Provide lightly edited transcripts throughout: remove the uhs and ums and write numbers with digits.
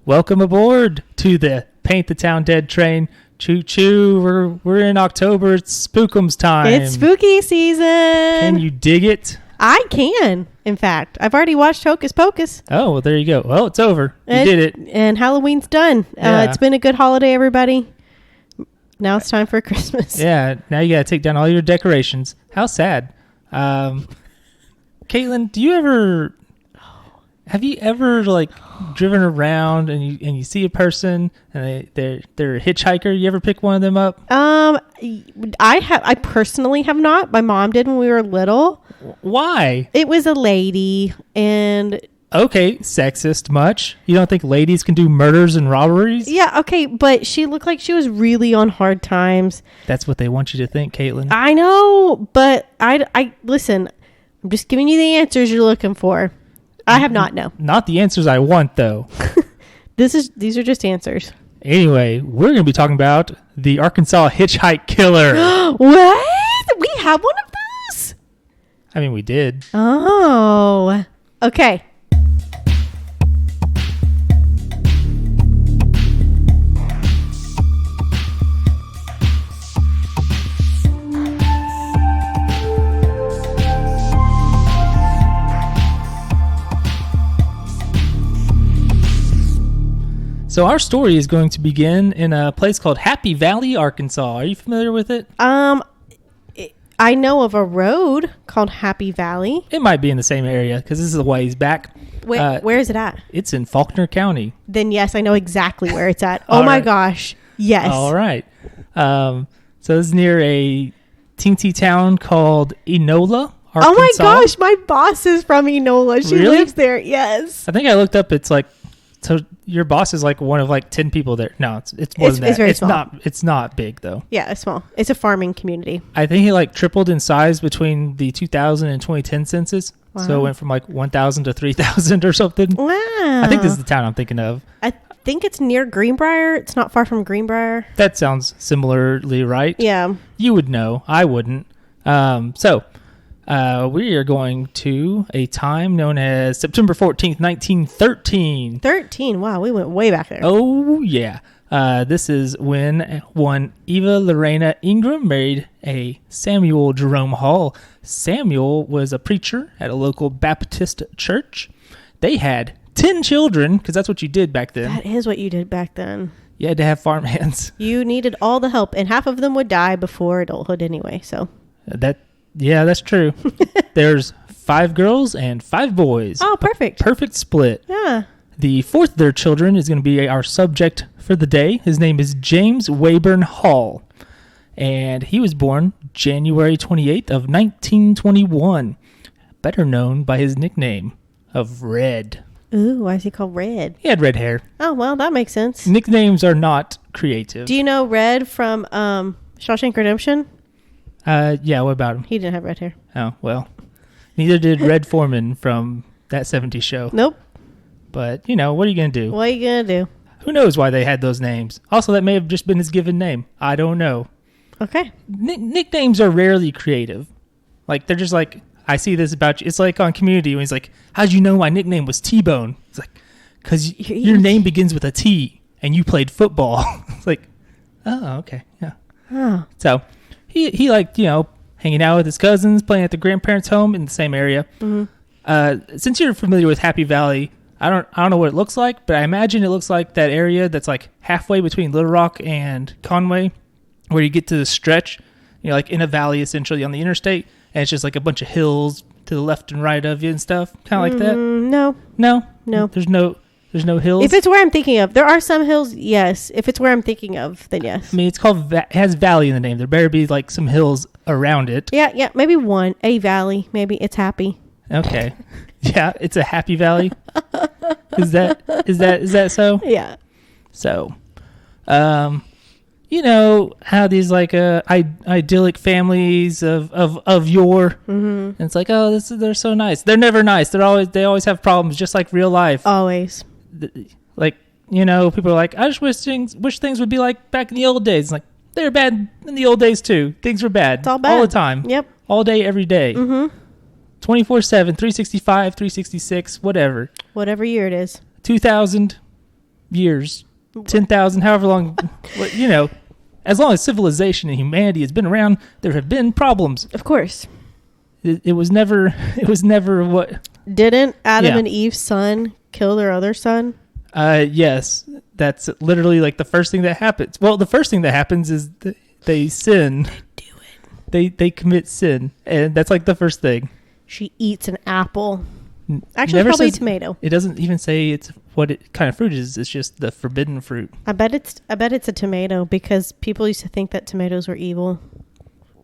Welcome aboard to the Paint the Town Dead train. Choo choo. We're in October. It's Spookums time. It's spooky season. Can you dig it? I can. In fact, I've already watched Hocus Pocus. Oh, well, there you go. Well, it's over. You did it. And Halloween's done. Yeah. It's been a good holiday, everybody. Now it's time for Christmas. Yeah. Now you got to take down all your decorations. How sad. Caitlin, have you ever like driven around and you see a person and they're a hitchhiker? You ever pick one of them up? I personally have not. My mom did when we were little. Why? It was a lady and okay, sexist much? You don't think ladies can do murders and robberies? yeah, okay, but she looked like she was really on hard times. That's what they want you to think, Caitlin. I know, but I listen, I'm just giving you the answers you're looking for. I have not, no. Not the answers I want, though. These are just answers. Anyway, we're going to be talking about the Arkansas hitchhike killer. What? We have one of those? I mean, we did. Oh, okay. So our story is going to begin in a place called Happy Valley, Arkansas. Are you familiar with it? I know of a road called Happy Valley. It might be in the same area because this is a ways back. Where is it at? It's in Faulkner County. Then yes, I know exactly where it's at. Oh my gosh. Yes. All right. So it's near a teensy town called Enola, Arkansas. Oh my gosh, my boss is from Enola. She Really? lives there. Yes. I think I looked up. It's like, so your boss is like one of like 10 people there. No, it's more than that. It's very small. It's not big though. Yeah, it's small. It's a farming community. I think it like tripled in size between the 2000 and 2010 census. Wow. So it went from like 1,000 to 3,000 or something. Wow. I think this is the town I'm thinking of. I think it's near Greenbrier. It's not far from Greenbrier. That sounds similarly right. Yeah. You would know. I wouldn't. We are going to a time known as September 14th, 1913. 13. Wow, we went way back there. Oh, yeah. This is when one Eva Lorena Ingram married a Samuel Jerome Hall. Samuel was a preacher at a local Baptist church. They had 10 children, because that's what you did back then. That is what you did back then. You had to have farmhands. You needed all the help, and half of them would die before adulthood anyway, so. Yeah, that's true. There's 5 girls and 5 boys. Oh, perfect. Perfect split. Yeah. The fourth of their children is going to be our subject for the day. His name is James Waybern Hall, and he was born January 28th of 1921, better known by his nickname of Red. Ooh, why is he called Red? He had red hair. Oh, well, that makes sense. Nicknames are not creative. Do you know Red from Shawshank Redemption? Yeah, what about him? He didn't have red hair. Oh, well, neither did Red Foreman from that 70s show. Nope. But, you know, what are you going to do? What are you going to do? Who knows why they had those names? Also, that may have just been his given name. I don't know. Okay. Nicknames are rarely creative. Like, they're just like, I see this about you. It's like on Community when he's like, how'd you know my nickname was T-Bone? It's like, because your name begins with a T and you played football. It's like, oh, okay. Yeah. Oh. So he liked, you know, hanging out with his cousins, playing at the grandparents' home in the same area. Mm-hmm. Since you're familiar with Happy Valley, I don't know what it looks like, but I imagine it looks like that area that's like halfway between Little Rock and Conway, where you get to the stretch, you know, like in a valley essentially on the interstate, and it's just like a bunch of hills to the left and right of you and stuff, kind of like that. No. There's no hills. If it's where I'm thinking of, there are some hills. Yes. If it's where I'm thinking of, then yes. I mean, it's called. It has valley in the name. There better be like some hills around it. Yeah. Maybe a valley. Maybe it's happy. Okay. Yeah, it's a happy valley. Is that so? Yeah. So, you know how these like idyllic families of yore, mm-hmm. and it's like, oh, they're so nice. They're never nice. They always have problems, just like real life. Always. Like, you know, people are like, I just wish things would be like back in the old days. It's like, they're bad in the old days too. Things were bad. It's all bad all the time. Yep. All day, every day. Mm-hmm. 24/7, 365, 366, whatever. Whatever year it is. 2000, years, 10,000, however long, as long as civilization and humanity has been around, there have been problems. Of course. It was never what... Didn't Adam and Eve's son kill their other son? Yes. That's literally like the first thing that happens. Well, the first thing that happens is they sin. They do it. They commit sin. And that's like the first thing. She eats an apple. Actually, probably a tomato. It doesn't even say it's what kind of fruit it is. It's just the forbidden fruit. I bet it's a tomato because people used to think that tomatoes were evil.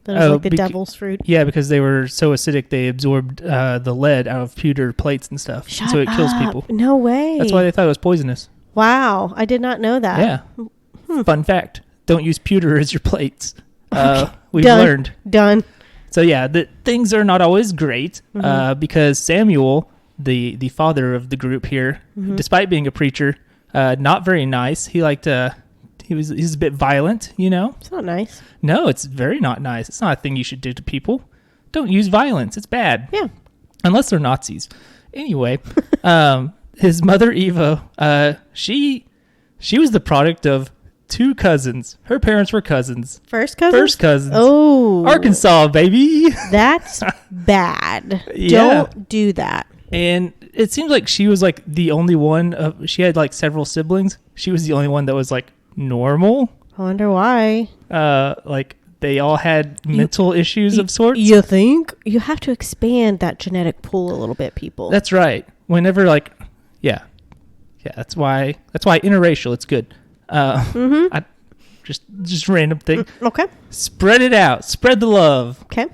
That was like the devil's fruit. Yeah, because they were so acidic, they absorbed the lead out of pewter plates and stuff. So it kills people. No way. That's why they thought it was poisonous. Wow, I did not know that. Yeah. Fun fact. Don't use pewter as your plates. Okay. We've learned. Done. So yeah, things are not always great because Samuel, the father of the group here, despite being a preacher, not very nice. He liked he's a bit violent, It's not nice. No, it's very not nice. It's not a thing you should do to people. Don't use violence. It's bad. Yeah. Unless they're Nazis. Anyway, his mother Eva, she was the product of 2 cousins. Her parents were cousins. First cousins? Oh. Arkansas, baby. That's bad. Yeah. Don't do that. And it seems like she was like the only one. She had like several siblings. She was the only one that was like normal. I wonder why. Like they all had mental issues of sorts. You think? You have to expand that genetic pool a little bit, people. That's right. Whenever yeah, that's why interracial, it's good. I just random thing. Okay. Spread it out. Spread the love. Okay.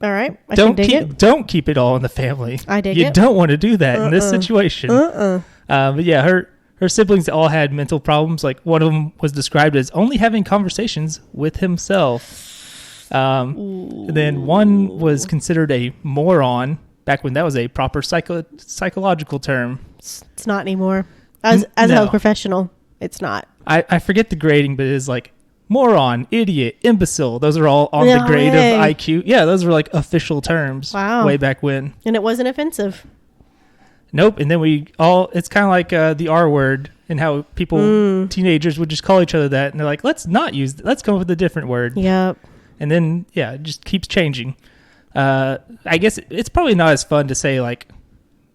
All right. Don't keep it all in the family. I dig it. You don't want to do that in this situation. But yeah, her siblings all had mental problems. Like one of them was described as only having conversations with himself. And then one was considered a moron back when that was a proper psychological term. It's not anymore. As a health professional, it's not. I forget the grading, but it is like moron, idiot, imbecile. Those are all on the grade of IQ. Yeah, those were like official terms. Wow. Way back when. And it wasn't offensive. Nope. And then it's kind of like the R word and how people, teenagers would just call each other that. And they're like, let's come up with a different word. Yep. And then, yeah, it just keeps changing. I guess it's probably not as fun to say like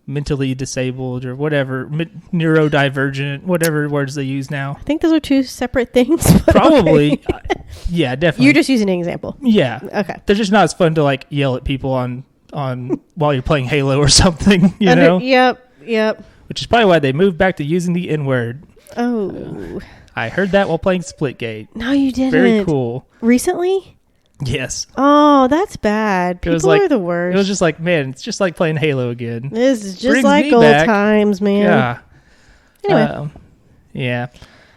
mentally disabled or whatever, neurodivergent, whatever words they use now. I think those are 2 separate things. Probably. Okay. Yeah, definitely. You're just using an example. Yeah. Okay. They're just not as fun to like yell at people on while you're playing Halo or something, you know? Yep. Which is probably why they moved back to using the N-word. Oh. I heard that while playing Splitgate. No, you didn't. Very cool. Recently? Yes. Oh, that's bad. People are the worst. It was just like, man, it's just like playing Halo again. This is just like old times, man. Yeah. Anyway. Yeah.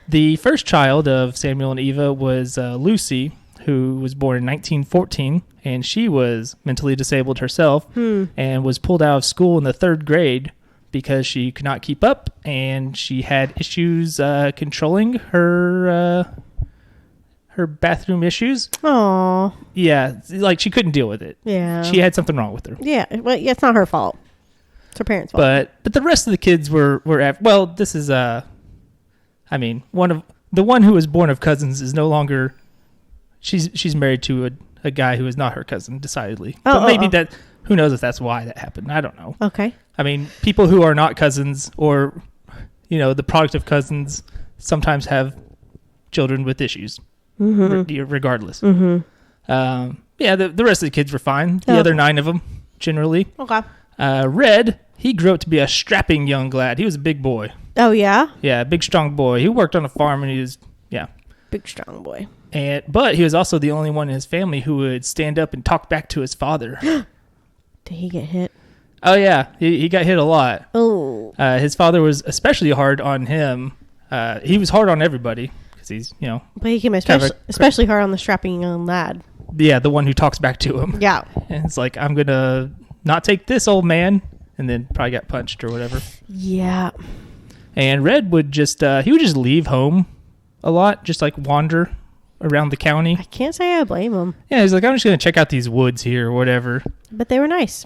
The first child of Samuel and Eva was Lucy, who was born in 1914, and she was mentally disabled herself and was pulled out of school in the 3rd grade because she could not keep up, and she had issues controlling her bathroom issues. Aww. Yeah, like she couldn't deal with it. Yeah. She had something wrong with her. Yeah, well, it's not her fault. It's her parents' fault. But the rest of the kids were well, this is the one who was born of cousins is no longer. She's married to a guy who is not her cousin, decidedly. But maybe that, who knows if that's why that happened. I don't know. Okay. I mean, people who are not cousins or, the product of cousins sometimes have children with issues, regardless. Mm-hmm. Yeah, the rest of the kids were fine. The other 9 of them, generally. Okay. Red, he grew up to be a strapping young lad. He was a big boy. Oh, yeah? Yeah, big, strong boy. He worked on a farm and he was, big, strong boy. But he was also the only one in his family who would stand up and talk back to his father. Did he get hit? Oh, yeah. He got hit a lot. Oh. His father was especially hard on him. He was hard on everybody because he's, But he came especially hard on the strapping young lad. Yeah, the one who talks back to him. Yeah. And it's like, I'm going to not take this, old man. And then probably got punched or whatever. Yeah. And Red would just leave home a lot, just like wander around the county. I can't say I blame him. Yeah, he's like, I'm just going to check out these woods here or whatever. But they were nice.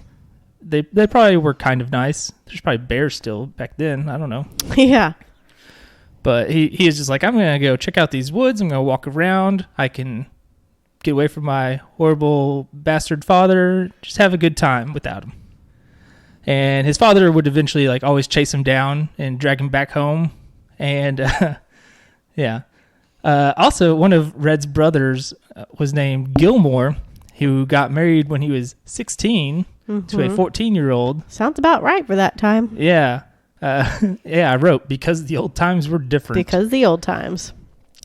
They probably were kind of nice. There's probably bears still back then. I don't know. Yeah. But he is just like, I'm going to go check out these woods. I'm going to walk around. I can get away from my horrible bastard father. Just have a good time without him. And his father would eventually like always chase him down and drag him back home. And yeah. Also, one of Red's brothers was named Gilmore, who got married when he was 16 to a 14-year-old. Sounds about right for that time. Yeah. Yeah, I wrote, because the old times were different. Because the old times.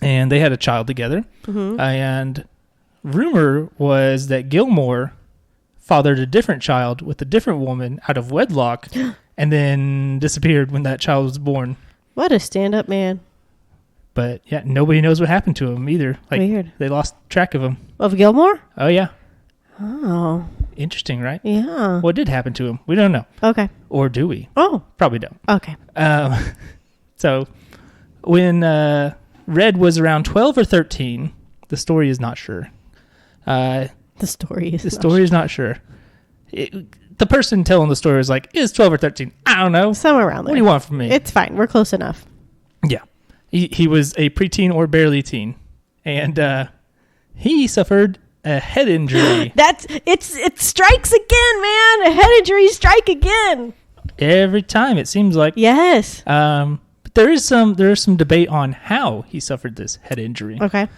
And they had a child together. And rumor was that Gilmore fathered a different child with a different woman out of wedlock and then disappeared when that child was born. What a stand-up man. But yeah, nobody knows what happened to him either. Like, weird. They lost track of him. Of Gilmore? Oh, yeah. Oh. Interesting, right? Yeah. What did happen to him? We don't know. Okay. Or do we? Oh. Probably don't. Okay. So when Red was around 12 or 13, the story is not sure. The story is not sure. The person telling the story is like, is 12 or 13? I don't know. Somewhere around there. What do you want from me? It's fine. We're close enough. Yeah. He was a preteen or barely teen. And he suffered a head injury. It strikes again, man. A head injury strike again. Every time, it seems like. Yes. But there is some debate on how he suffered this head injury. Okay.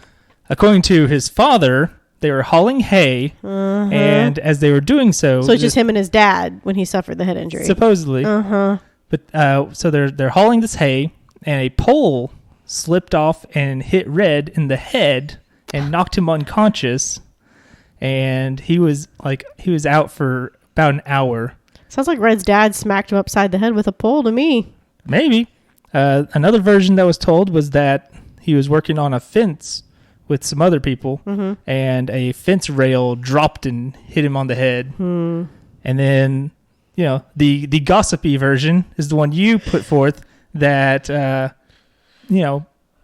According to his father, they were hauling hay, and as they were doing so, it's just him and his dad when he suffered the head injury. Supposedly. But so they're hauling this hay, and a pole slipped off and hit Red in the head and knocked him unconscious. And he was out for about an hour. Sounds like Red's dad smacked him upside the head with a pole to me. Maybe. Another version that was told was that he was working on a fence with some other people, and a fence rail dropped and hit him on the head. And then, the gossipy version is the one you put forth, that,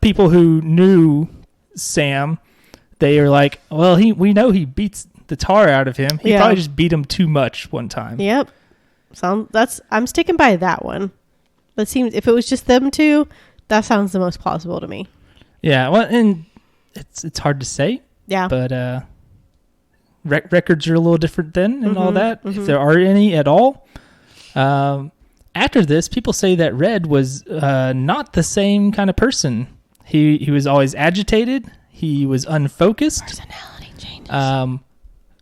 people who knew Sam, they are like, well, we know he beats the tar out of him. He probably just beat him too much one time. Yep. I'm sticking by that one. That seems, if it was just them two, that sounds the most plausible to me. Yeah, well, and it's hard to say. Yeah. But records are a little different then and all that, if there are any at all. After this, people say that Red was not the same kind of person. He was always agitated. He was unfocused. Personality changes.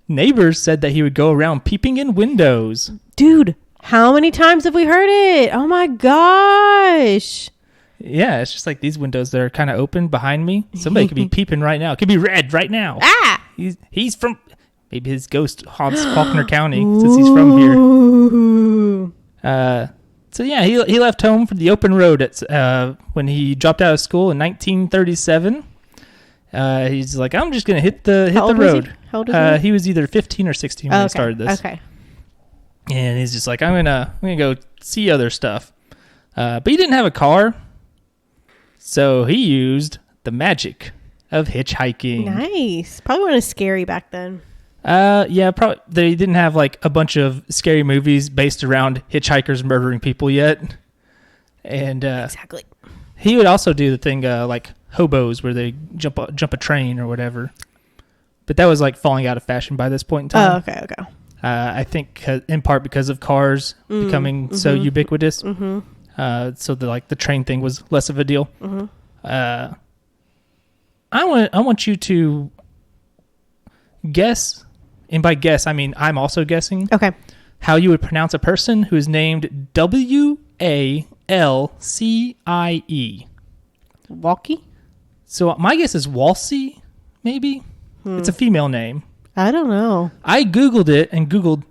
Neighbors said that he would go around peeping in windows. Dude, how many times have we heard it? Oh my gosh. Yeah, it's just like these windows that are kind of open behind me. Somebody could be peeping right now. It could be Red right now. Ah! He's from... Maybe his ghost haunts Faulkner County since he's from here. So yeah, he left home for the open road when he dropped out of school in 1937. He's like, I'm just gonna hit the road. How old is he? He was either 15 or 16 when he started this. Okay. And he's just like, I'm gonna go see other stuff. But he didn't have a car, so he used the magic of hitchhiking. Nice. Probably wasn't as scary back then. Yeah, probably they didn't have like a bunch of scary movies based around hitchhikers murdering people yet. And exactly. He would also do the thing like hobos where they jump a train or whatever. But that was like falling out of fashion by this point in time. Oh, okay. I think in part because of cars becoming so ubiquitous. So the train thing was less of a deal. I want you to guess, and by guess I mean I'm also guessing. Okay. How you would pronounce a person who is named Walcie? Walkie? So my guess is Walcie, maybe. It's a female name. I don't know. I Googled it and Googled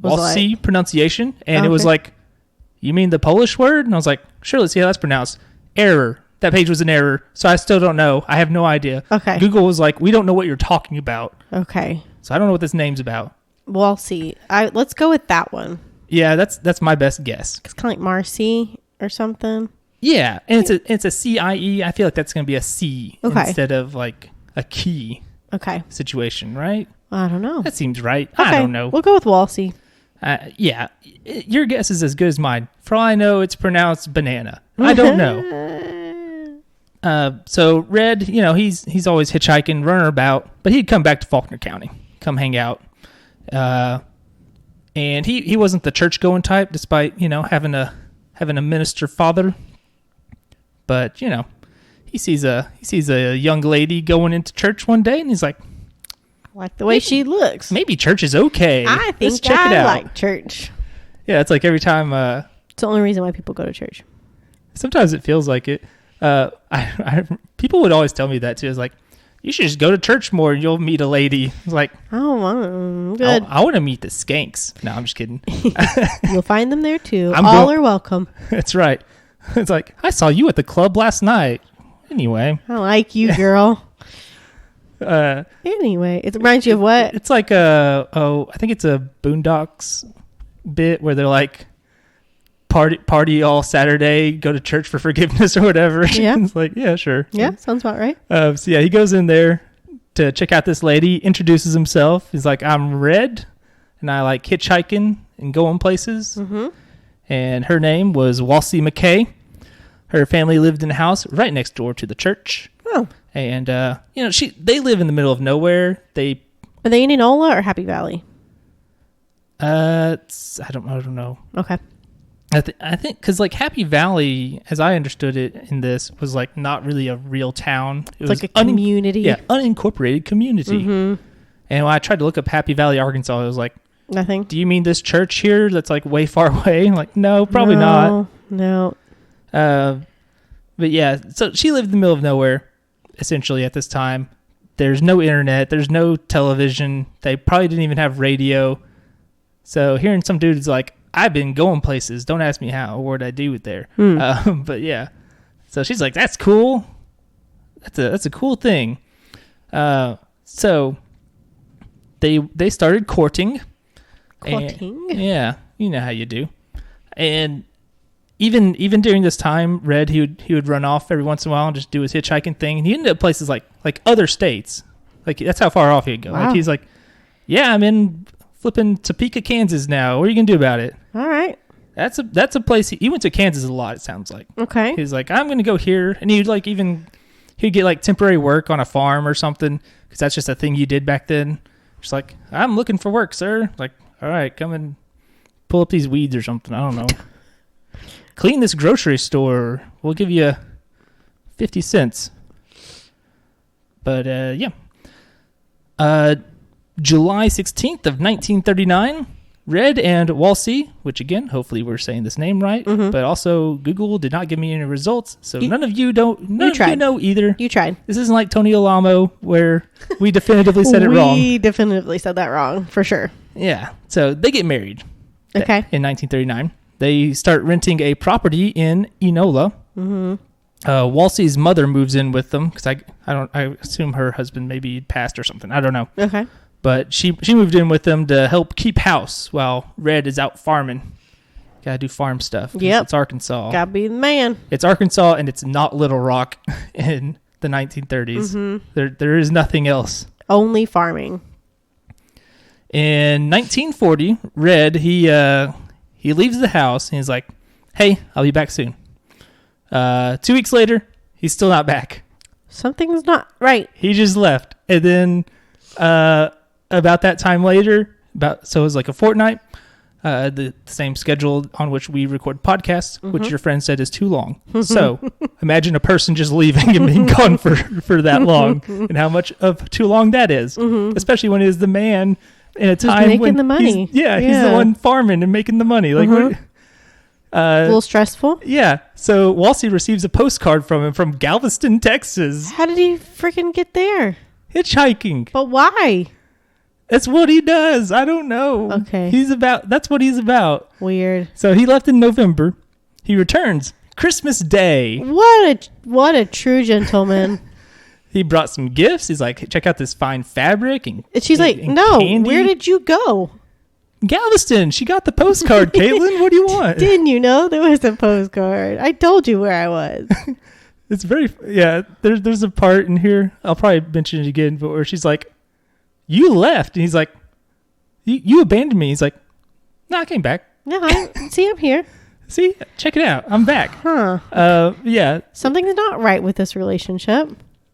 Walcie pronunciation, and it was like, you mean the Polish word? And I was like, sure, let's see how that's pronounced. Error. That page was an error, so I still don't know. I have no idea. Okay. Google was like, we don't know what you're talking about. Okay. So I don't know what this name's about. Walcie. Let's go with that one. Yeah, that's my best guess. It's kind of like Marcy or something. Yeah, and it's a CIE. I feel like that's going to be a C instead of like a key situation, right? I don't know. That seems right. Okay. I don't know. We'll go with Walcie. Yeah, your guess is as good as mine. For all I know, it's pronounced banana. I don't know. So Red, he's always hitchhiking, running about, but he'd come back to Faulkner County, come hang out. And he wasn't the church going type, despite having a minister father. But he sees a young lady going into church one day, and he's like, I like the way she looks. Maybe church is okay. I think Let's check it out. like church. Yeah, it's like every time. It's the only reason why people go to church. Sometimes it feels like it. People would always tell me that too. It's like, you should just go to church more and you'll meet a lady. It's like, oh, good. I want to meet the skanks. No, I'm just kidding. You'll find them there too. All are welcome. That's right. It's like, I saw you at the club last night. Anyway. I like you, girl. Anyway, it reminds you of what? It's like I think it's a Boondocks bit where they're like, party all Saturday, go to church for forgiveness or whatever. Yeah. It's like, yeah, sure. Yeah, sounds about right. So yeah, he goes in there to check out this lady, introduces himself. He's like, I'm Red, and I like hitchhiking and going places. Mm-hmm. And her name was Walsey McKay. Her family lived in a house right next door to the church. Oh. And, they live in the middle of nowhere. Are they in Enola or Happy Valley? I don't know. Okay. I think because like Happy Valley, as I understood it in this, was like not really a real town. It was like a community. Unincorporated community. Mm-hmm. And when I tried to look up Happy Valley, Arkansas, it was like, nothing. Do you mean this church here that's like way far away? I'm like, no, probably not. No. But yeah, so she lived in the middle of nowhere, essentially at this time. There's no internet. There's no television. They probably didn't even have radio. So hearing some dude's like, I've been going places. Don't ask me how or what I do with there. But yeah, so she's like, that's cool. That's a cool thing. So they started courting. Courting? Yeah, you know how you do. And even during this time, Red he would run off every once in a while and just do his hitchhiking thing. And he ended up places like other states. Like that's how far off he'd go. Wow. Like he's like, yeah, I'm in flipping Topeka, Kansas now. What are you gonna do about it? All right. That's a place he went to Kansas a lot. It sounds like. Okay. He's like, I'm gonna go here, and he'd get like temporary work on a farm or something because that's just a thing you did back then. Just like, I'm looking for work, sir. Like, all right, come and pull up these weeds or something. I don't know. Clean this grocery store. We'll give you 50 cents. But yeah. July 16th of 1939, Red and Walsey, which again, hopefully we're saying this name right, but also Google did not give me any results, so none of you know either. You tried. This isn't like Tony Alamo where we definitively said it wrong. We definitively said that wrong, for sure. Yeah, so they get married. Okay. In 1939. They start renting a property in Enola. Mm-hmm. Walsey's mother moves in with them because I assume her husband maybe passed or something. I don't know. Okay. But she moved in with them to help keep house while Red is out farming. Gotta do farm stuff. Yep. It's Arkansas. Gotta be the man. It's Arkansas, and it's not Little Rock in the 1930s. Mm-hmm. There is nothing else. Only farming. In 1940, Red, he leaves the house, and he's like, hey, I'll be back soon. 2 weeks later, he's still not back. Something's not right. He just left. And then about that time later, so it was like a fortnight, the same schedule on which we record podcasts, which your friend said is too long. So imagine a person just leaving and being gone for that long, and how much of too long that is, especially when it is the man in a time making when the money. He's the one farming and making the money. Like what, a little stressful. Yeah. So Walsey receives a postcard from him from Galveston, Texas. How did he freaking get there? Hitchhiking. But why? That's what he does. I don't know. Okay. That's what he's about. Weird. So he left in November. He returns Christmas Day. What a true gentleman. He brought some gifts. He's like, check out this fine fabric. And she's like, no, candy. Where did you go? Galveston. She got the postcard, Caitlin. What do you want? Didn't you know there was a postcard? I told you where I was. It's very, yeah, there's a part in here, I'll probably mention it again, but where she's like, you left. And he's like, you abandoned me. He's like, no, I came back. No, I'm here. See? Check it out. I'm back. Huh. Yeah. Something's not right with this relationship.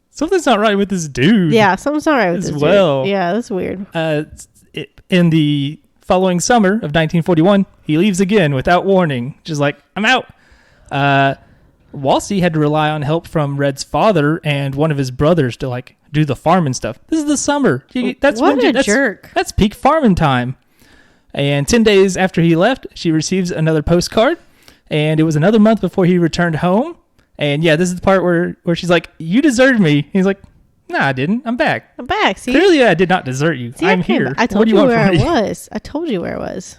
Something's not right with this dude. Yeah, something's not right with as this well. dude. Yeah, that's weird. In the following summer of 1941, he leaves again without warning. Just like, I'm out. Walsey had to rely on help from Red's father and one of his brothers to like do the farming stuff. This is the summer. That's jerk. That's peak farming time. And 10 days after he left, she receives another postcard. And it was another month before he returned home. And yeah, this is the part where she's like, you deserted me. He's like, nah, I didn't. I'm back. See? Clearly, I did not desert you. See, I'm here. I told you where I was. I told you where I was.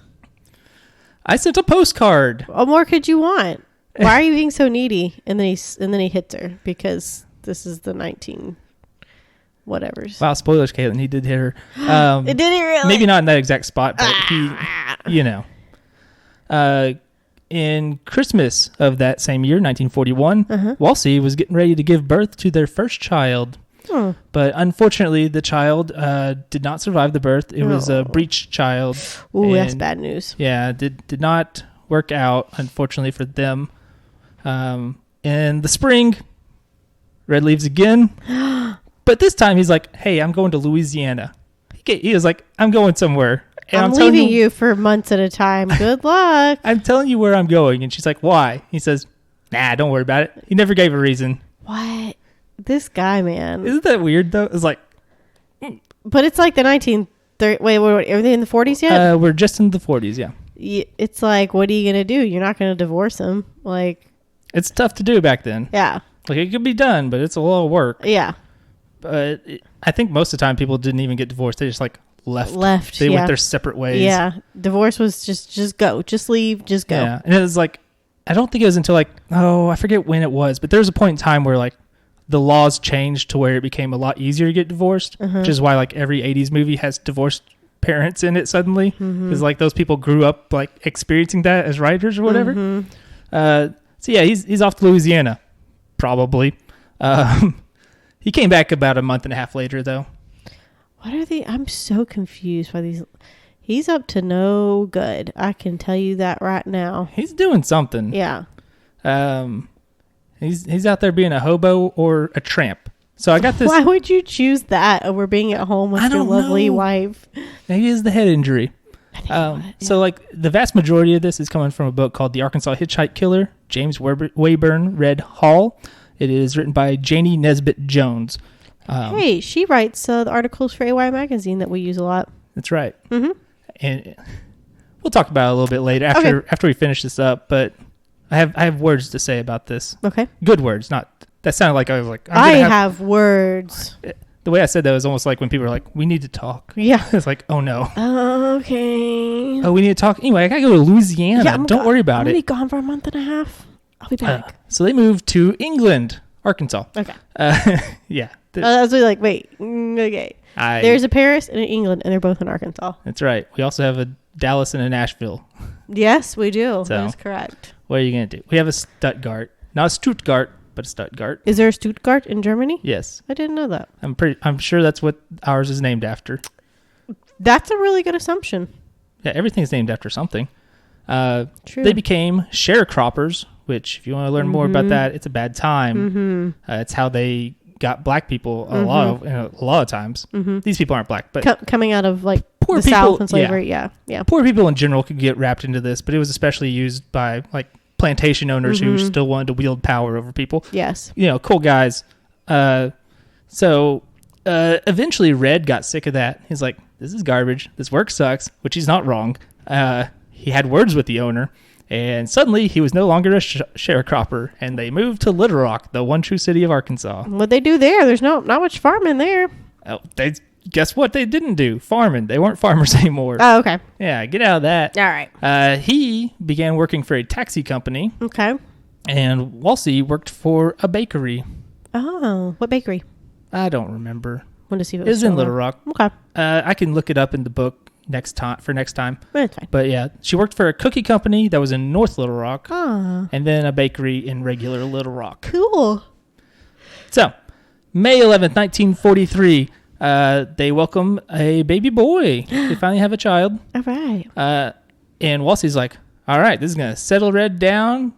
I sent a postcard. What more could you want? Why are you being so needy? And then he hits her because this is the 19 whatevers. Wow, spoilers, Caitlin. He did hit her. Did he really? Maybe not in that exact spot, but he, in Christmas of that same year, 1941, Walsey was getting ready to give birth to their first child. But unfortunately, the child did not survive the birth. It was a breech child. Ooh, that's bad news. Yeah, did not work out, unfortunately, for them. In the spring, Red leaves again. But this time, he's like, hey, I'm going to Louisiana. He was like, I'm going somewhere. And I'm leaving you for months at a time. Good luck. I'm telling you where I'm going. And she's like, why? He says, nah, don't worry about it. He never gave a reason. What? This guy, man. Isn't that weird, though? It's like... But it's like the 1930s. Wait, are they in the 40s yet? We're just in the 40s, yeah. It's like, what are you going to do? You're not going to divorce him. Like... It's tough to do back then. Yeah. Like, it could be done, but it's a lot of work. Yeah. But I think most of the time people didn't even get divorced. They just, like, left. They went their separate ways. Yeah. Divorce was just go. Just leave. Just go. Yeah. And it was like... I don't think it was until, like... Oh, I forget when it was. But there was a point in time where, like... the laws changed to where it became a lot easier to get divorced, which is why like every 80s movie has divorced parents in it suddenly, because like those people grew up like experiencing that as writers or whatever. So yeah, he's off to Louisiana, probably. He came back about a month and a half later though. What are they? I'm so confused by these. He's up to no good. I can tell you that right now. He's doing something. Yeah. He's out there being a hobo or a tramp. So I got this. Why would you choose that over being at home with your lovely wife? Maybe it's the head injury. Yeah. So like the vast majority of this is coming from a book called The Arkansas Hitchhike Killer. James Waybern read Hall. It is written by Janie Nesbitt Jones. Hey, she writes the articles for AY Magazine that we use a lot. That's right. And we'll talk about it a little bit later after we finish this up. But I have words to say about this. Okay. Good words, not... That sounded like I was like... I have words. The way I said that was almost like when people are like, we need to talk. Yeah. It's like, oh no. Okay. Oh, we need to talk. Anyway, I gotta go to Louisiana. Yeah, Don't worry about it. I'm going to be gone for a month and a half. I'll be back. So they moved to England, Arkansas. Okay. Yeah. I was really like, wait. Okay. There's a Paris and an England, and they're both in Arkansas. That's right. We also have a Dallas and a Nashville. Yes, we do. That's correct. What are you going to do? We have a Stuttgart. Not a Stuttgart, but a Stuttgart. Is there a Stuttgart in Germany? Yes. I didn't know that. I'm sure that's what ours is named after. That's a really good assumption. Yeah, everything's named after something. True. They became sharecroppers, which if you want to learn more about that, it's a bad time. It's how they got black people a lot of times. These people aren't black, but coming out of like poor the people, South and slavery. Yeah. Poor people in general could get wrapped into this, but it was especially used by like plantation owners who still wanted to wield power over people. Yes. Cool guys. So eventually Red got sick of that. He's like, this is garbage. This work sucks, which he's not wrong. He had words with the owner, and suddenly he was no longer a sharecropper, and they moved to Little Rock, the one true city of Arkansas. What'd they do there? There's not much farming there. Oh, guess what they didn't do? Farming. They weren't farmers anymore. Oh, okay. Yeah, get out of that. All right. He began working for a taxi company. Okay. And Walsey worked for a bakery. Oh, what bakery? I don't remember. Want to see if it was in Little Rock. Okay. I can look it up in the book next time. That's fine. But yeah, she worked for a cookie company that was in North Little Rock. Ah. And then a bakery in regular Little Rock. Cool. So, May 11th, 1943, they welcome a baby boy. They finally have a child. All right. And Walsey's like, all right, this is gonna settle Red down.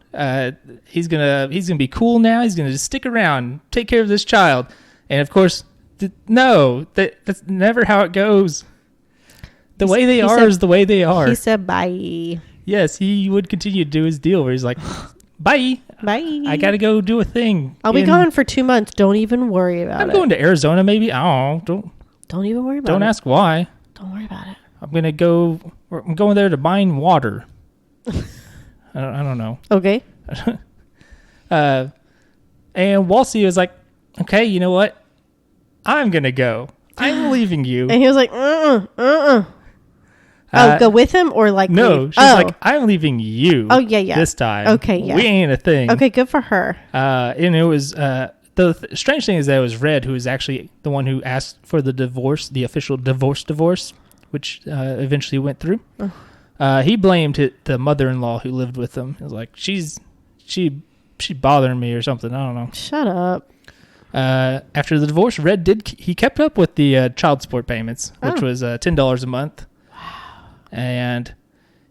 He's gonna be cool now. He's gonna just stick around, take care of this child. And of course, no, that's never how it goes. The way they are is the way they are. He said bye. Yes, he would continue to do his deal where he's like, bye. Bye. I got to go do a thing. I'll be gone for 2 months. Don't even worry about it. I'm going to Arizona maybe. I don't know. Don't even worry about it. Don't ask why. Don't worry about it. I'm going there to mine water. I don't know. Okay. And Walsey was like, okay, you know what? I'm going to go. I'm leaving you. And he was like, go with him or like no, leave? she's like, I'm leaving you. Oh, yeah. This time. Okay, yeah. We ain't a thing. Okay, good for her. And it was, the strange thing is that it was Red who was actually the one who asked for the divorce, the official divorce, which eventually went through. He blamed the mother-in-law who lived with him. He was like, she's bothering me or something. I don't know. Shut up. After the divorce, Red he kept up with the child support payments, which was $10 a month. Wow. And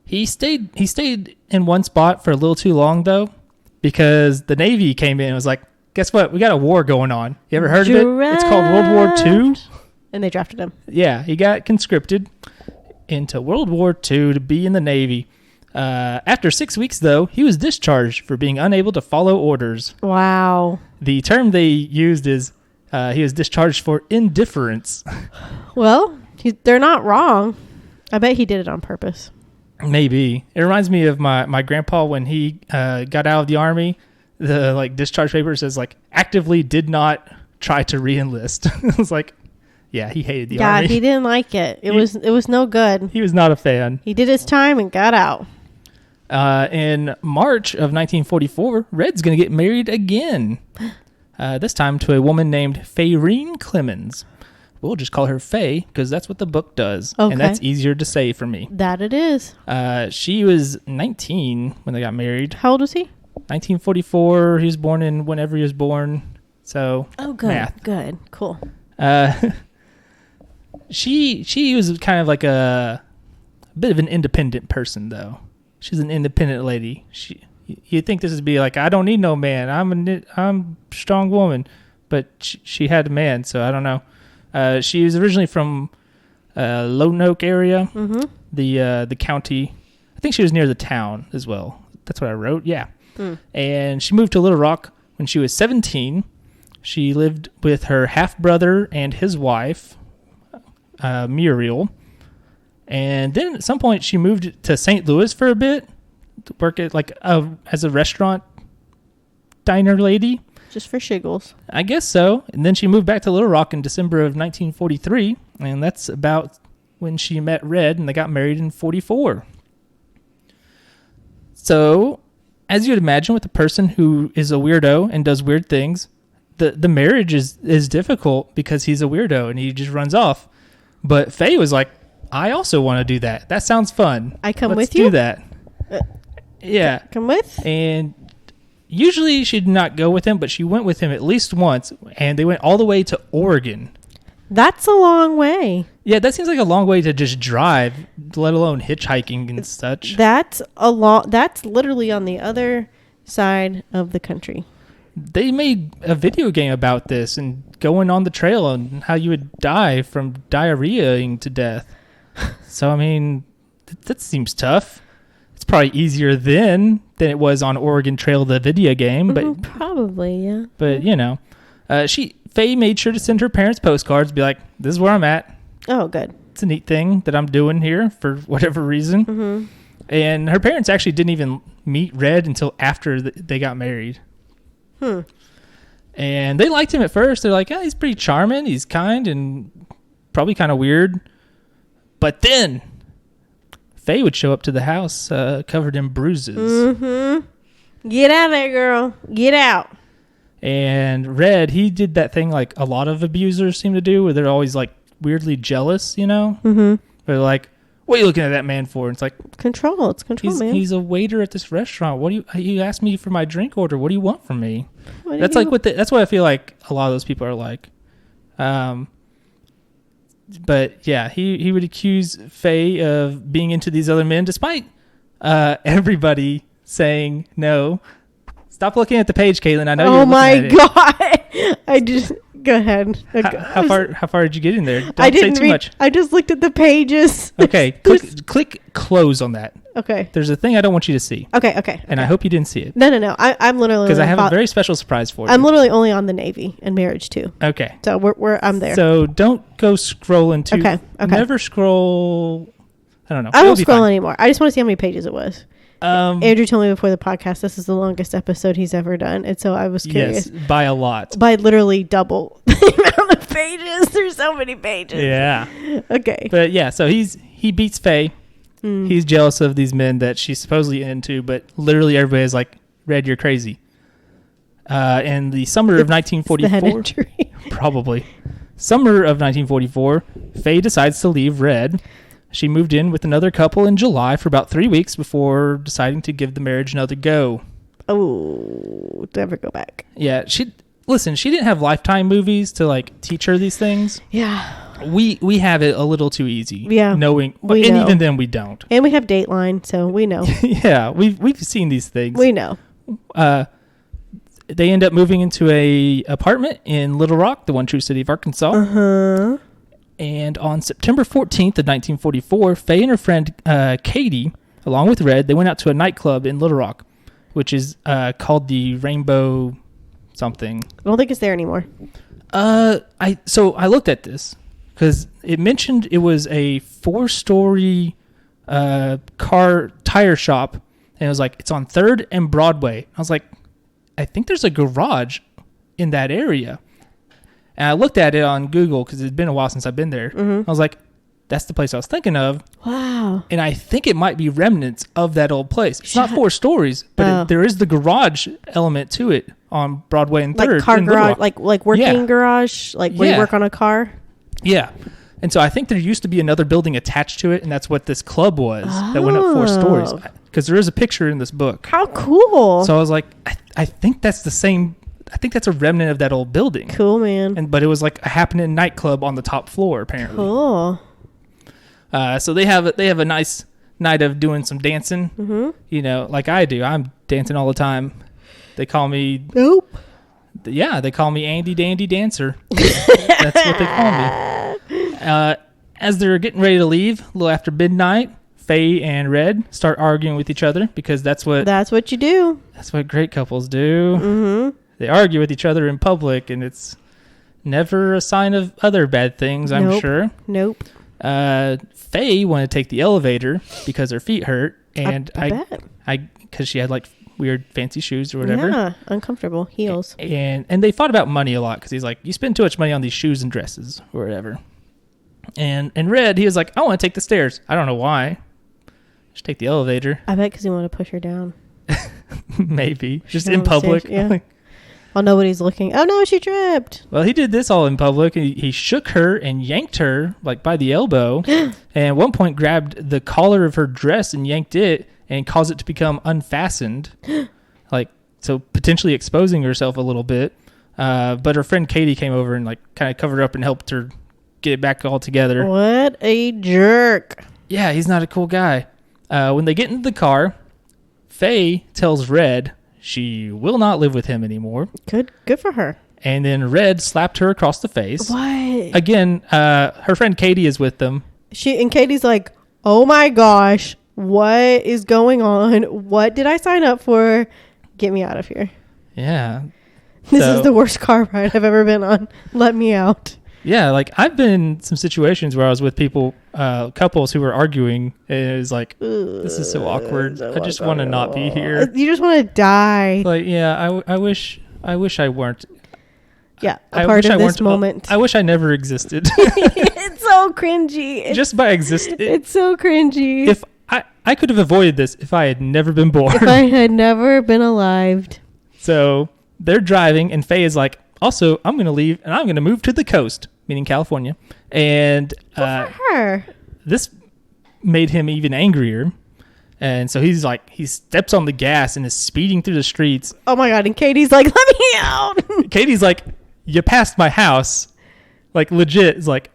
he stayed in one spot for a little too long though, because the Navy came in and was like, guess what? We got a war going on. You ever heard of it? It's called World War II. And they drafted him. Yeah, he got conscripted into World War II to be in the Navy. After 6 weeks, though, he was discharged for being unable to follow orders. Wow. The term they used is he was discharged for indifference. Well, they're not wrong. I bet he did it on purpose. Maybe. It reminds me of my grandpa when he got out of the Army. The discharge paper says actively did not try to re-enlist. It was like, yeah, he hated the Army. Yeah, he didn't like it. It was no good. He was not a fan. He did his time and got out. In March of 1944, Red's going to get married again. This time to a woman named Fayreen Clemens. We'll just call her Faye because that's what the book does. Okay. And that's easier to say for me. That it is. She was 19 when they got married. How old was he? 1944. He was born in whenever he was born. So, good. Math. Good. Cool. She was kind of like a bit of an independent person, though. She's an independent lady. You'd think this would be like, I don't need no man. I'm a strong woman, but she had a man, so I don't know. She was originally from Lonoke area, the county. I think she was near the town as well. That's what I wrote. Yeah, and she moved to Little Rock when she was 17. She lived with her half brother and his wife, Muriel. And then at some point she moved to St. Louis for a bit to work at as a restaurant diner lady. Just for shiggles. I guess so. And then she moved back to Little Rock in December of 1943. And that's about when she met Red and they got married in 44. So, as you'd imagine with a person who is a weirdo and does weird things, the marriage is difficult because he's a weirdo and he just runs off. But Faye was like, I also want to do that. That sounds fun. Let's with you? Do that. Yeah. Come with? And usually she did not go with him, but she went with him at least once, and they went all the way to Oregon. That's a long way. Yeah, that seems like a long way to just drive, let alone hitchhiking and such. That's literally on the other side of the country. They made a video game about this and going on the trail and how you would die from diarrheaing to death. So, I mean, that seems tough. It's probably easier then than it was on Oregon Trail, the video game. But probably, yeah. But, Faye made sure to send her parents postcards, be like, this is where I'm at. Oh, good. It's a neat thing that I'm doing here for whatever reason. Mm-hmm. And her parents actually didn't even meet Red until after they got married. And they liked him at first. They're like, he's pretty charming. He's kind and probably kind of weird. But then Faye would show up to the house covered in bruises. Mm-hmm. Get out of there, girl. Get out. And Red, he did that thing like a lot of abusers seem to do, where they're always like weirdly jealous, Mm-hmm. They're like, what are you looking at that man for? And it's like, control. It's control, man. He's a waiter at this restaurant. You asked me for my drink order. What do you want from me? That's what I feel like a lot of those people are like. But yeah, he would accuse Faye of being into these other men, despite everybody saying no. Stop looking at the page, Caitlin. I know Oh you're my looking at God. I just go ahead. How far did you get in there? Don't I didn't say too much. I just looked at the pages. Okay, click close on that. Okay. There's a thing I don't want you to see. Okay. And I hope you didn't see it. No. I'm literally because I have a very special surprise for you. I'm literally only on the Navy and marriage too. Okay. So I'm there. So don't go scrolling too. Okay. Never scroll. I don't know. I don't scroll anymore. I just want to see how many pages it was. Andrew told me before the podcast this is the longest episode he's ever done, and so I was curious. Yes, by a lot. By literally double the amount of pages. There's so many pages. Yeah. Okay. But yeah, so he beats Faye. He's jealous of these men that she's supposedly into, but literally everybody is like, Red, you're crazy. In the summer of 1944, the head injury. Probably. Summer of 1944, Faye decides to leave Red. She moved in with another couple in July for about 3 weeks before deciding to give the marriage another go. Oh, never go back. Yeah, she didn't have Lifetime movies to like teach her these things. Yeah. We have it a little too easy. Yeah. Knowing, and even then we don't. And we have Dateline, so we know. Yeah, we've seen these things. We know. They end up moving into a apartment in Little Rock, the one true city of Arkansas. Uh-huh. And on September 14th of 1944, Faye and her friend Katie, along with Red, they went out to a nightclub in Little Rock, which is called the Rainbow something. I don't think it's there anymore. I looked at this because it mentioned it was a 4-story car tire shop, and it was like it's on 3rd and Broadway. I was like, I think there's a garage in that area. And I looked at it on Google because it's been a while since I've been there. Mm-hmm. I was like, that's the place I was thinking of. Wow. And I think it might be remnants of that old place. It's not 4 stories, but there is the garage element to it on Broadway and 3rd. Like car garage, like working garage, like where you work on a car? Yeah. And so I think there used to be another building attached to it, and that's what this club was that went up 4 stories. Because there is a picture in this book. How cool. So I was like, I think that's the same. I think that's a remnant of that old building. Cool, man. But it was like a happening nightclub on the top floor, apparently. Cool. So they have a nice night of doing some dancing. Mm-hmm. You know, like I do. I'm dancing all the time. They call me. Nope. Yeah, they call me Andy Dandy Dancer. That's what they call me. As they're getting ready to leave, a little after midnight, Faye and Red start arguing with each other because that's what you do. That's what great couples do. Mm-hmm. They argue with each other in public, and it's never a sign of other bad things, I'm sure. Nope. Faye wanted to take the elevator because her feet hurt, and I bet. because she had like weird fancy shoes or whatever. Yeah, uncomfortable heels. And they fought about money a lot because he's like, you spend too much money on these shoes and dresses or whatever. And Red, he was like, I want to take the stairs. I don't know why. Just take the elevator. I bet because he wanted to push her down. Maybe just in public. Yeah. While nobody's looking. Oh no, she tripped. Well, he did this all in public. He shook her and yanked her like by the elbow, and at one point grabbed the collar of her dress and yanked it and caused it to become unfastened, like so potentially exposing herself a little bit. But her friend Katie came over and like kind of covered her up and helped her get it back all together. What a jerk! Yeah, he's not a cool guy. When they get into the car, Faye tells Red she will not live with him anymore. Good for her. And then Red slapped her across the face. What? Again, her friend Katie is with them. And Katie's like, oh my gosh, what is going on? What did I sign up for? Get me out of here. Yeah. This is the worst car ride I've ever been on. Let me out. Yeah, like I've been in some situations where I was with people, couples who were arguing, and it was like, this is so awkward. I just want to not be here. You just want to die. Like, yeah, I wish I weren't. Yeah, a part of this moment. I wish I never existed. It's so cringy. Just by existing. It's so cringy. If I could have avoided this if I had never been born. If I had never been alive. So they're driving, and Faye is like, also, I'm going to leave, and I'm going to move to the coast, meaning California. And good for her. This made him even angrier. And so he's like, he steps on the gas and is speeding through the streets. Oh my God. And Katie's like, let me out. Katie's like, you passed my house. Like, legit. It's like,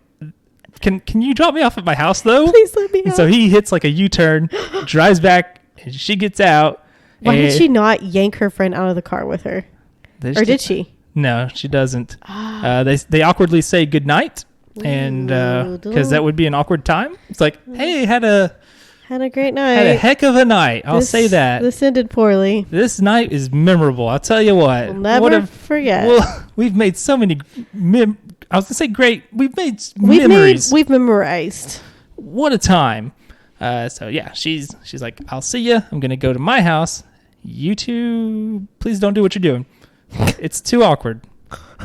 can you drop me off at my house, though? Please let me out. And so he hits like a U-turn, drives back, And she gets out. Why did she not yank her friend out of the car with her? Or did she? No, she doesn't. They awkwardly say goodnight. And because that would be an awkward time. It's like, hey, had a great night. Had a heck of a night. I'll say that. This ended poorly. This night is memorable. I'll tell you what. We'll never forget. Well, we've made so many. I was gonna say great. We've made memories. We've memorized. What a time. So yeah, she's like, I'll see you. I'm gonna go to my house. You two, please don't do what you're doing. It's too awkward.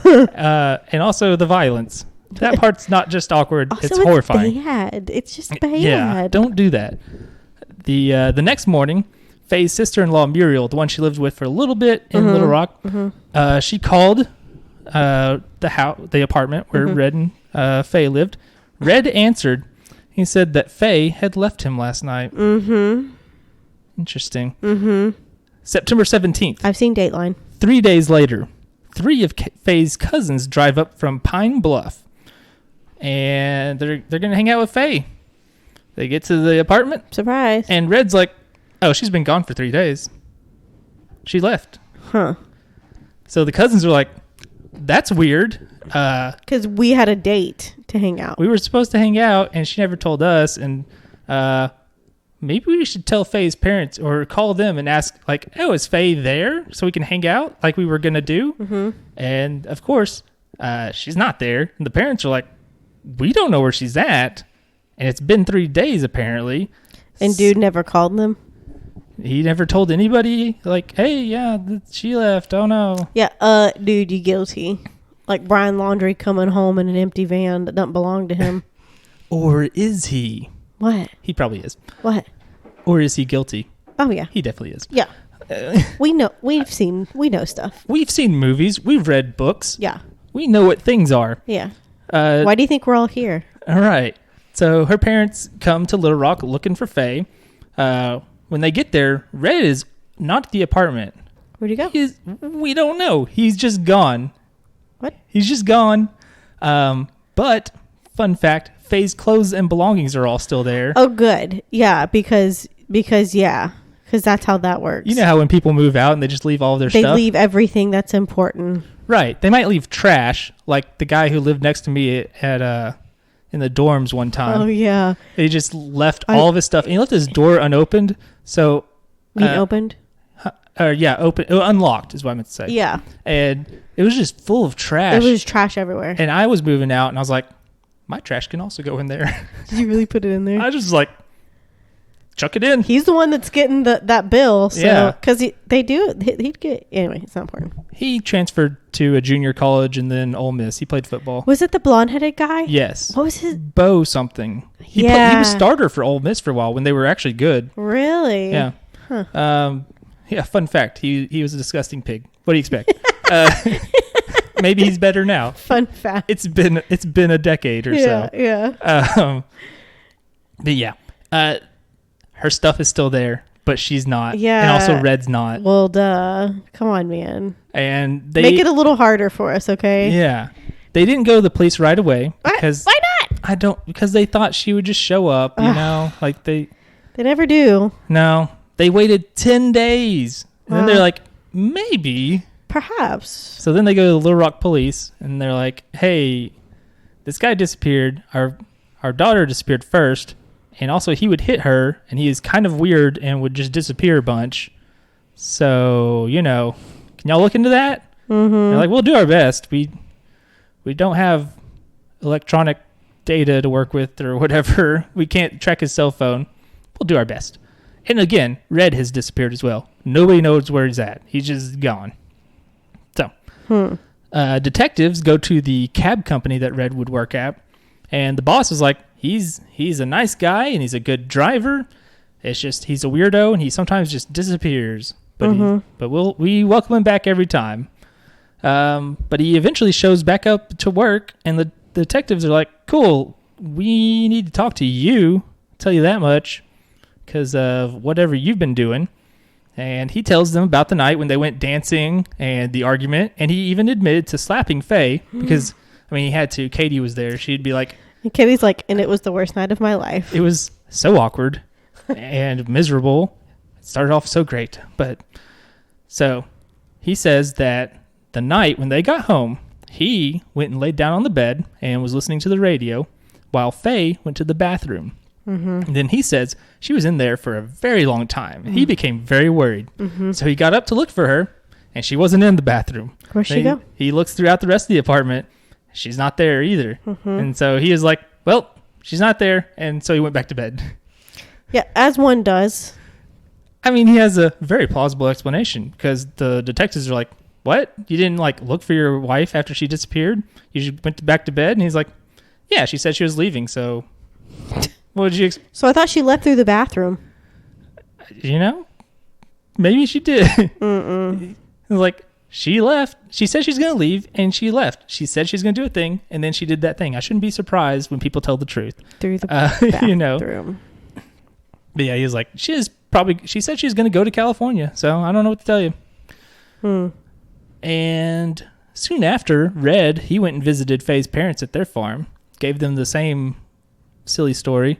And also the violence. That part's not just awkward. Also, it's horrifying. Bad. It's just bad. Yeah, don't do that. The next morning, Faye's sister-in-law Muriel, the one she lived with for a little bit in Little Rock, she called the apartment where Red and Faye lived. Red answered. He said that Faye had left him last night. Interesting. September 17th. I've seen Dateline. 3 days later, 3 of Faye's cousins drive up from Pine Bluff. And they're going to hang out with Faye. They get to the apartment. Surprise. And Red's like, oh, she's been gone for 3 days. She left. Huh. So the cousins are like, that's weird. Because we had a date to hang out. We were supposed to hang out, and she never told us. And maybe we should tell Faye's parents or call them and ask, like, oh, is Faye there so we can hang out like we were going to do? And, of course, she's not there. And the parents are like, we don't know where she's at. And it's been 3 days, apparently. And dude never called them? He never told anybody, like, hey, yeah, she left. Oh, no. Yeah, dude, you guilty. Like Brian Laundrie coming home in an empty van that doesn't belong to him. Or is he? What? He probably is. What? Or is he guilty? Oh, yeah. He definitely is. Yeah. We know stuff. We've seen movies. We've read books. Yeah. We know what things are. Yeah. Why do you think we're all here? All right. So her parents come to Little Rock looking for Faye. When they get there, Red is not at the apartment. Where'd he go? We don't know. He's just gone. What? He's just gone. But, fun fact, Faye's clothes and belongings are all still there. Oh, good. Yeah, because that's how that works. You know how when people move out and they just leave all of their stuff? They leave everything that's important. Right. They might leave trash, like the guy who lived next to me at in the dorms one time. Oh, yeah. He just left all of his stuff. And he left his door unopened. So... opened? Open. Unlocked is what I meant to say. Yeah. And it was just full of trash. It was trash everywhere. And I was moving out, and I was like, my trash can also go in there. Did you really put it in there? I just like, chuck it in. He's the one that's getting that bill. So, yeah. Because they do. He'd get... Anyway, it's not important. He transferred to a junior college and then Ole Miss. He played football. Was it the blonde-headed guy? Yes. What was his... Bo something. He was starter for Ole Miss for a while when they were actually good. Really? Yeah. Huh. Yeah, fun fact. He was a disgusting pig. What do you expect? Maybe he's better now. Fun fact. It's been a decade or so. Yeah. But yeah. Her stuff is still there, but she's not. Yeah. And also Red's not. Well, duh. Come on, man. And they make it a little harder for us, okay? Yeah. They didn't go to the police right away because why not? Because they thought she would just show up, you know, like they never do. No. They waited 10 days. And then they're like, maybe. Perhaps. So then they go to the Little Rock police and they're like, hey, this guy disappeared. Our daughter disappeared first. And also he would hit her and he is kind of weird and would just disappear a bunch. So, you know, can y'all look into that? They're like, we'll do our best. We don't have electronic data to work with or whatever. We can't track his cell phone. We'll do our best. And again, Red has disappeared as well. Nobody knows where he's at. He's just gone. So, detectives go to the cab company that Red would work at, and the boss is like, he's a nice guy and he's a good driver. It's just he's a weirdo and he sometimes just disappears. But we welcome him back every time. But he eventually shows back up to work, and the detectives are like, cool, we need to talk to you. I'll tell you that much. Because of whatever you've been doing. And he tells them about the night when they went dancing and the argument. And he even admitted to slapping Faye because, I mean, he had to. Katie was there. She'd be like... And Katie's like, and it was the worst night of my life. It was so awkward and miserable. started off so great. But so he says that the night when they got home, he went and laid down on the bed and was listening to the radio while Faye went to the bathroom. And then he says she was in there for a very long time. He became very worried. So he got up to look for her, and she wasn't in the bathroom. Where'd she go? He looks throughout the rest of the apartment. She's not there either. And so he is like, well, she's not there. And so he went back to bed. Yeah, as one does. I mean, he has a very plausible explanation because the detectives are like, what? You didn't like look for your wife after she disappeared? You just went back to bed? And he's like, yeah, she said she was leaving. So what did you So I thought she left through the bathroom. You know, maybe she did. Like, she left. She said she's going to leave, and she left. She said she's going to do a thing, and then she did that thing. I shouldn't be surprised when people tell the truth. Through the bathroom. You know. But yeah, he was like, she said she's going to go to California, so I don't know what to tell you. And soon after, Red, he went and visited Faye's parents at their farm, gave them the same silly story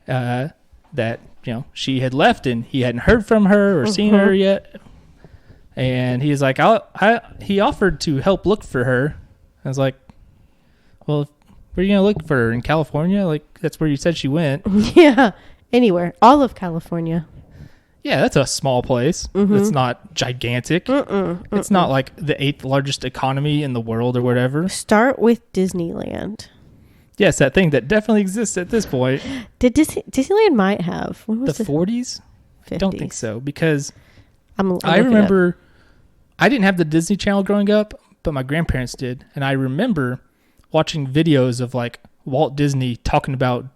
that, you know, she had left and he hadn't heard from her or seen her yet. And he was like, he offered to help look for her. I was like, well, where are you going to look for her? In California? Like, that's where you said she went. Yeah, anywhere. All of California. Yeah, that's a small place. It's not gigantic. It's not like the 8th largest economy in the world or whatever. Start with Disneyland. Yes, that thing that definitely exists at this point. Did Disneyland might have. When was the 40s? 50s? Don't think so, because I'm I remember I didn't have the Disney Channel growing up, but my grandparents did. And I remember watching videos of like Walt Disney talking about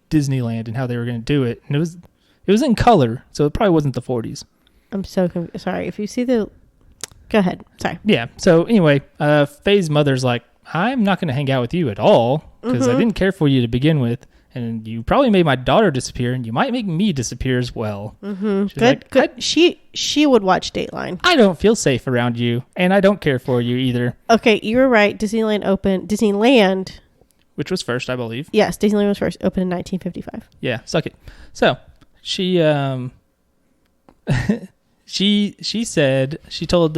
Disneyland and how they were going to do it. And it was in color, so it probably wasn't the 40s. I'm so confused. Sorry. If you see the... Go ahead. Sorry. Yeah. So anyway, Faye's mother's like, I'm not going to hang out with you at all because I didn't care for you to begin with. And you probably made my daughter disappear, and you might make me disappear as well. Good. Like, Good. She would watch Dateline. I don't feel safe around you, and I don't care for you either. Okay, you were right. Disneyland. Which was first, I believe. Yes, Disneyland was first. Opened in 1955. Yeah, suck it. So she she said, she told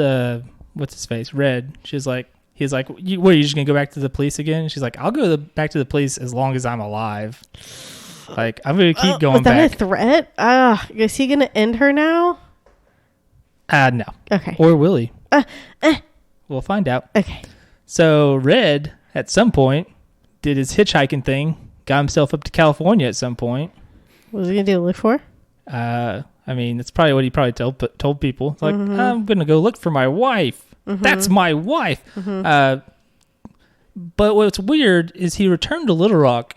what's his face, Red. He's like, what, are you just gonna go back to the police again? She's like, I'll go back to the police as long as I'm alive. Like, I'm gonna keep going back. Was that a threat? Is he gonna end her now? No. Okay. Or will he? We'll find out. Okay. So Red, at some point, did his hitchhiking thing, got himself up to California at some point. What was he gonna do? Look for? I mean, that's probably what he probably told people. It's like, I'm gonna go look for my wife. That's my wife. But what's weird is he returned to Little Rock,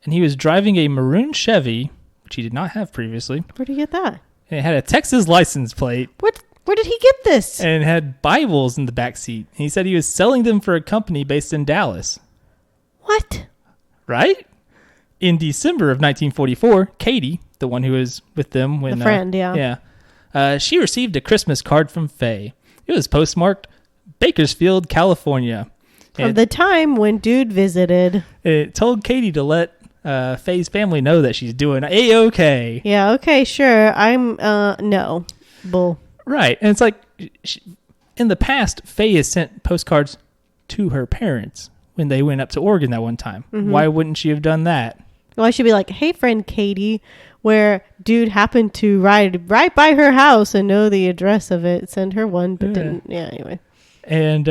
and he was driving a maroon Chevy, which he did not have previously. Where'd he get that? And it had a Texas license plate. What? Where did he get this? And it had Bibles in the back seat. And he said he was selling them for a company based in Dallas. What? Right? In December of 1944, Katie, the one who was with them when... The friend, yeah. Yeah. She received a Christmas card from Faye. It was postmarked Bakersfield, California. Of the time when dude visited. It told Katie to let Faye's family know that she's doing A-okay. Yeah, okay, sure. I'm, no. Bull. Right. And it's like, in the past, Faye has sent postcards to her parents when they went up to Oregon that one time. Why wouldn't she have done that? Well, I should be like, hey, friend Katie, where dude happened to ride right by her house and know the address of it. Send her one, but didn't. Yeah, anyway. And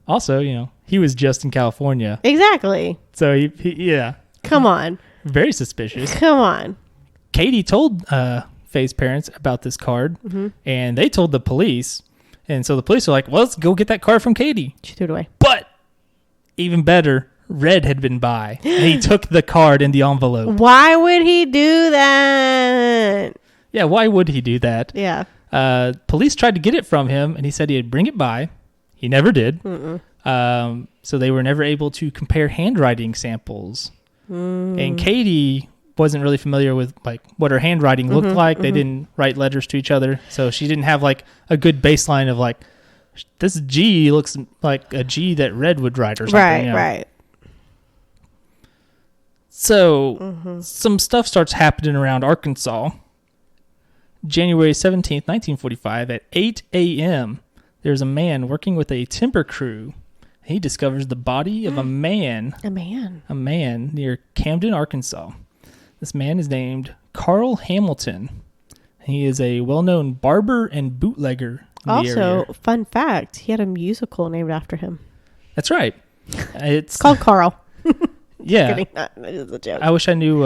also, you know, he was just in California. Exactly. So, he yeah. Come on. Very suspicious. Come on. Katie told Faye's parents about this card, and they told the police. And so the police were like, well, let's go get that card from Katie. She threw it away. But even better, Red had been by, and he took the card in the envelope. Why would he do that? Yeah, why would he do that? Yeah. Police tried to get it from him, and he said he'd bring it by. He never did. So they were never able to compare handwriting samples. And Katie wasn't really familiar with like what her handwriting looked like. They didn't write letters to each other, so she didn't have like a good baseline of like, this G looks like a G that Red would write or something. Right, you know? right. So some stuff starts happening around Arkansas. January 17th, 1945, at 8 a.m., there's a man working with a timber crew. He discovers the body of a man. A man. A man near Camden, Arkansas. This man is named Carl Hamilton. He is a well-known barber and bootlegger in the area. Also, fun fact, he had a musical named after him. That's right. It's called Carl. Yeah. Kidding. That is a joke. I wish I knew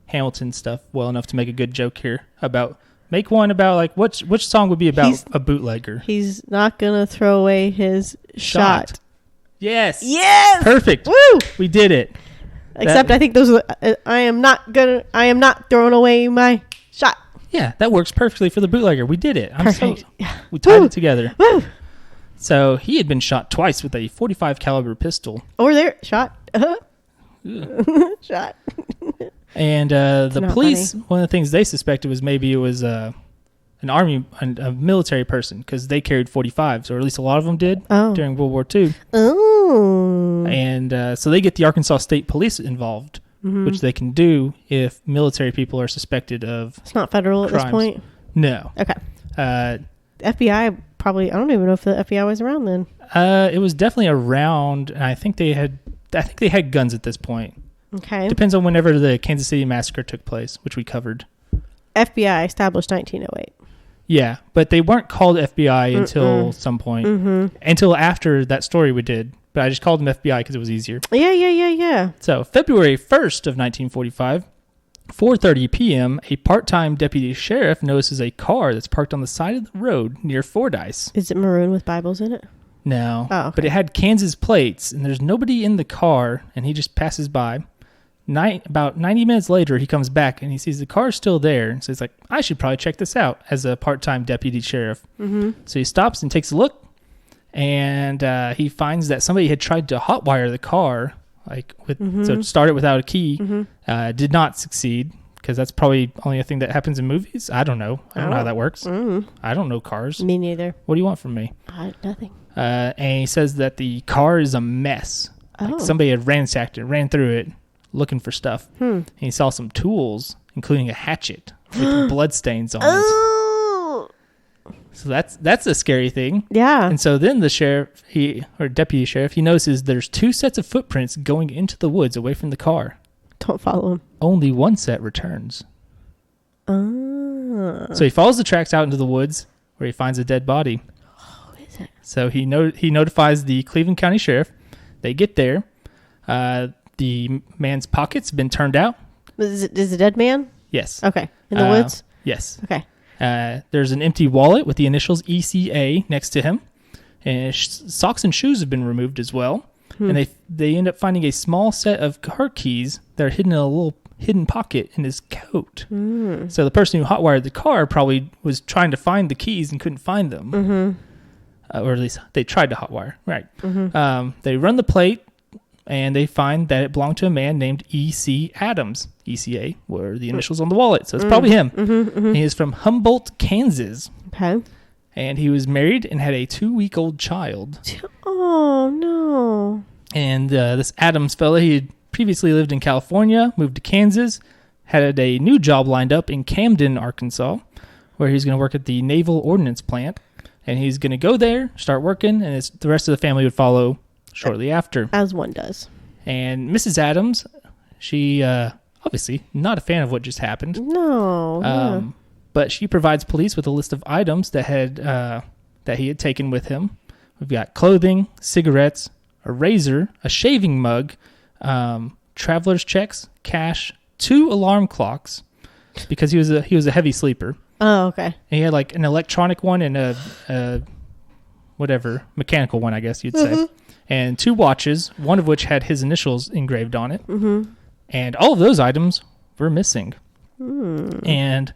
Hamilton stuff well enough to make a good joke here about... Make one about, like, which song would be about a bootlegger? He's not going to throw away his shot. Yes. Yes. Perfect. Woo. We did it. Except I think those are, I am not throwing away my shot. Yeah, that works perfectly for the bootlegger. We did it. Perfect. We tied it together. Woo. So he had been shot twice with a .45 caliber pistol. Over there. Shot. Shot. And the police, funny. One of the things they suspected was maybe it was a military person, because they carried 45s, or at least a lot of them did during World War II. Oh. And so they get the Arkansas State Police involved, which they can do if military people are suspected of It's not federal crimes. At this point? No. Okay. FBI probably, I don't even know if the FBI was around then. It was definitely around, and I think they had guns at this point. Okay. Depends on whenever the Kansas City massacre took place, which we covered. FBI established 1908. Yeah, but they weren't called FBI until some point. Until after that story we did. But I just called them FBI because it was easier. Yeah. So February 1st of 1945, 4:30 p.m., a part-time deputy sheriff notices a car that's parked on the side of the road near Fordyce. Is it maroon with Bibles in it? No. Oh, okay. But it had Kansas plates, and there's nobody in the car, and he just passes by. About 90 minutes later, he comes back and he sees the car still there. So he's like, I should probably check this out as a part-time deputy sheriff. So he stops and takes a look, and he finds that somebody had tried to hotwire the car, so start it without a key. Did not succeed, because that's probably only a thing that happens in movies. I don't know. I don't know how that works. I don't know cars. Me neither. What do you want from me? Nothing. And he says that the car is a mess. Like somebody had ransacked it, ran through it, looking for stuff. And he saw some tools, including a hatchet with bloodstains on it. So that's a scary thing. Yeah. And so then the deputy sheriff, he notices there's 2 sets of footprints going into the woods away from the car. Don't follow him. Only one set returns. So he follows the tracks out into the woods, where he finds a dead body. Oh, is it? So he notifies the Cleveland County Sheriff. They get there. The man's pockets have been turned out. Is it a dead man? Yes. Okay. In the woods? Yes. Okay. There's an empty wallet with the initials ECA next to him. And socks and shoes have been removed as well. And they end up finding a small set of car keys that are hidden in a little hidden pocket in his coat. So the person who hotwired the car probably was trying to find the keys and couldn't find them. Or at least they tried to hotwire. Right. They run the plate, and they find that it belonged to a man named E.C. Adams. ECA were the initials on the wallet, so it's probably him. He is from Humboldt, Kansas. Okay. And he was married and had a 2-week-old child. Oh, no. And this Adams fella, he had previously lived in California, moved to Kansas, had a new job lined up in Camden, Arkansas, where he's going to work at the Naval Ordnance Plant. And he's going to go there, start working, and the rest of the family would follow shortly after. As one does. And Mrs. Adams, she obviously not a fan of what just happened. No. But she provides police with a list of items that he had taken with him. We've got clothing, cigarettes, a razor, a shaving mug, traveler's checks, cash, 2 alarm clocks, because he was a heavy sleeper. Oh, okay. And he had like an electronic one and a mechanical one, I guess you'd say. And 2 watches, one of which had his initials engraved on it. And all of those items were missing. And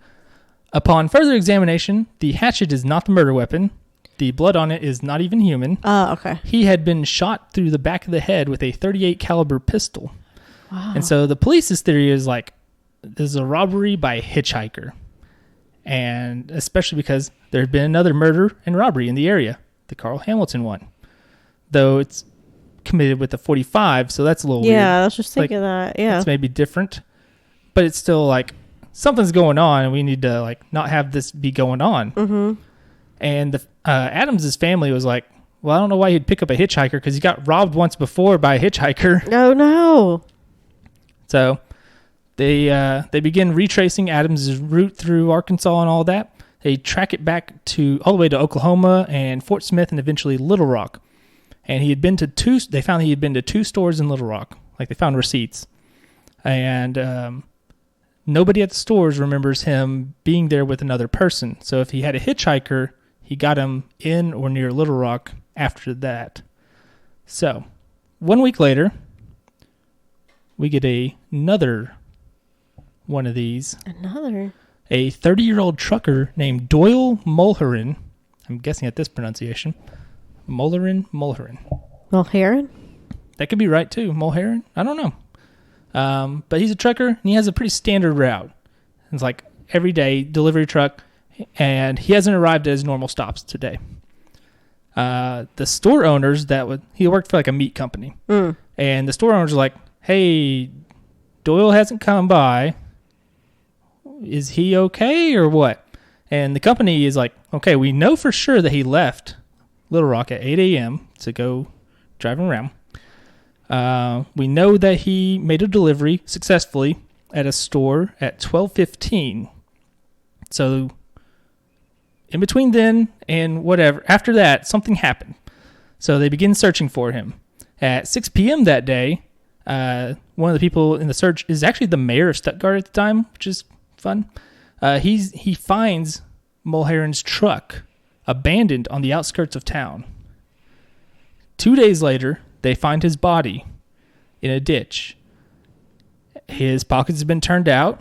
upon further examination, the hatchet is not the murder weapon. The blood on it is not even human. Oh, okay. He had been shot through the back of the head with a .38 caliber pistol. Wow. And so the police's theory is like, this is a robbery by a hitchhiker. And especially because there had been another murder and robbery in the area, the Carl Hamilton one. Though it's committed with a .45, so that's a little weird. Yeah, I was just thinking that. Yeah. It's maybe different. But it's still like something's going on, and we need to like not have this be going on. Mm-hmm. And the Adams's family was like, well, I don't know why he'd pick up a hitchhiker because he got robbed once before by a hitchhiker. Oh no! So they begin retracing Adams's route through Arkansas and all that. They track it back all the way to Oklahoma and Fort Smith and eventually Little Rock. And he had been to they found he had been to 2 stores in Little Rock. Like, they found receipts. And nobody at the stores remembers him being there with another person. So if he had a hitchhiker, he got him in or near Little Rock after that. So 1 week later, we get another one of these. Another? A 30-year-old trucker named Doyle Mulheron. I'm guessing at this pronunciation. Mulheron. Mulheron? That could be right, too. Mulheron? I don't know. But he's a trucker, and he has a pretty standard route. It's like every day, delivery truck, and he hasn't arrived at his normal stops today. The store owners he worked for like a meat company. And the store owners are like, hey, Doyle hasn't come by. Is he okay or what? And the company is like, okay, we know for sure that he left Little Rock at 8 a.m. to go driving around. We know that he made a delivery successfully at a store at 12:15. So in between then and whatever, after that, something happened. So they begin searching for him. At 6 p.m. that day, one of the people in the search is actually the mayor of Stuttgart at the time, which is fun. He finds Mulheron's truck abandoned on the outskirts of town. 2 days later, they find his body in a ditch. His pockets have been turned out.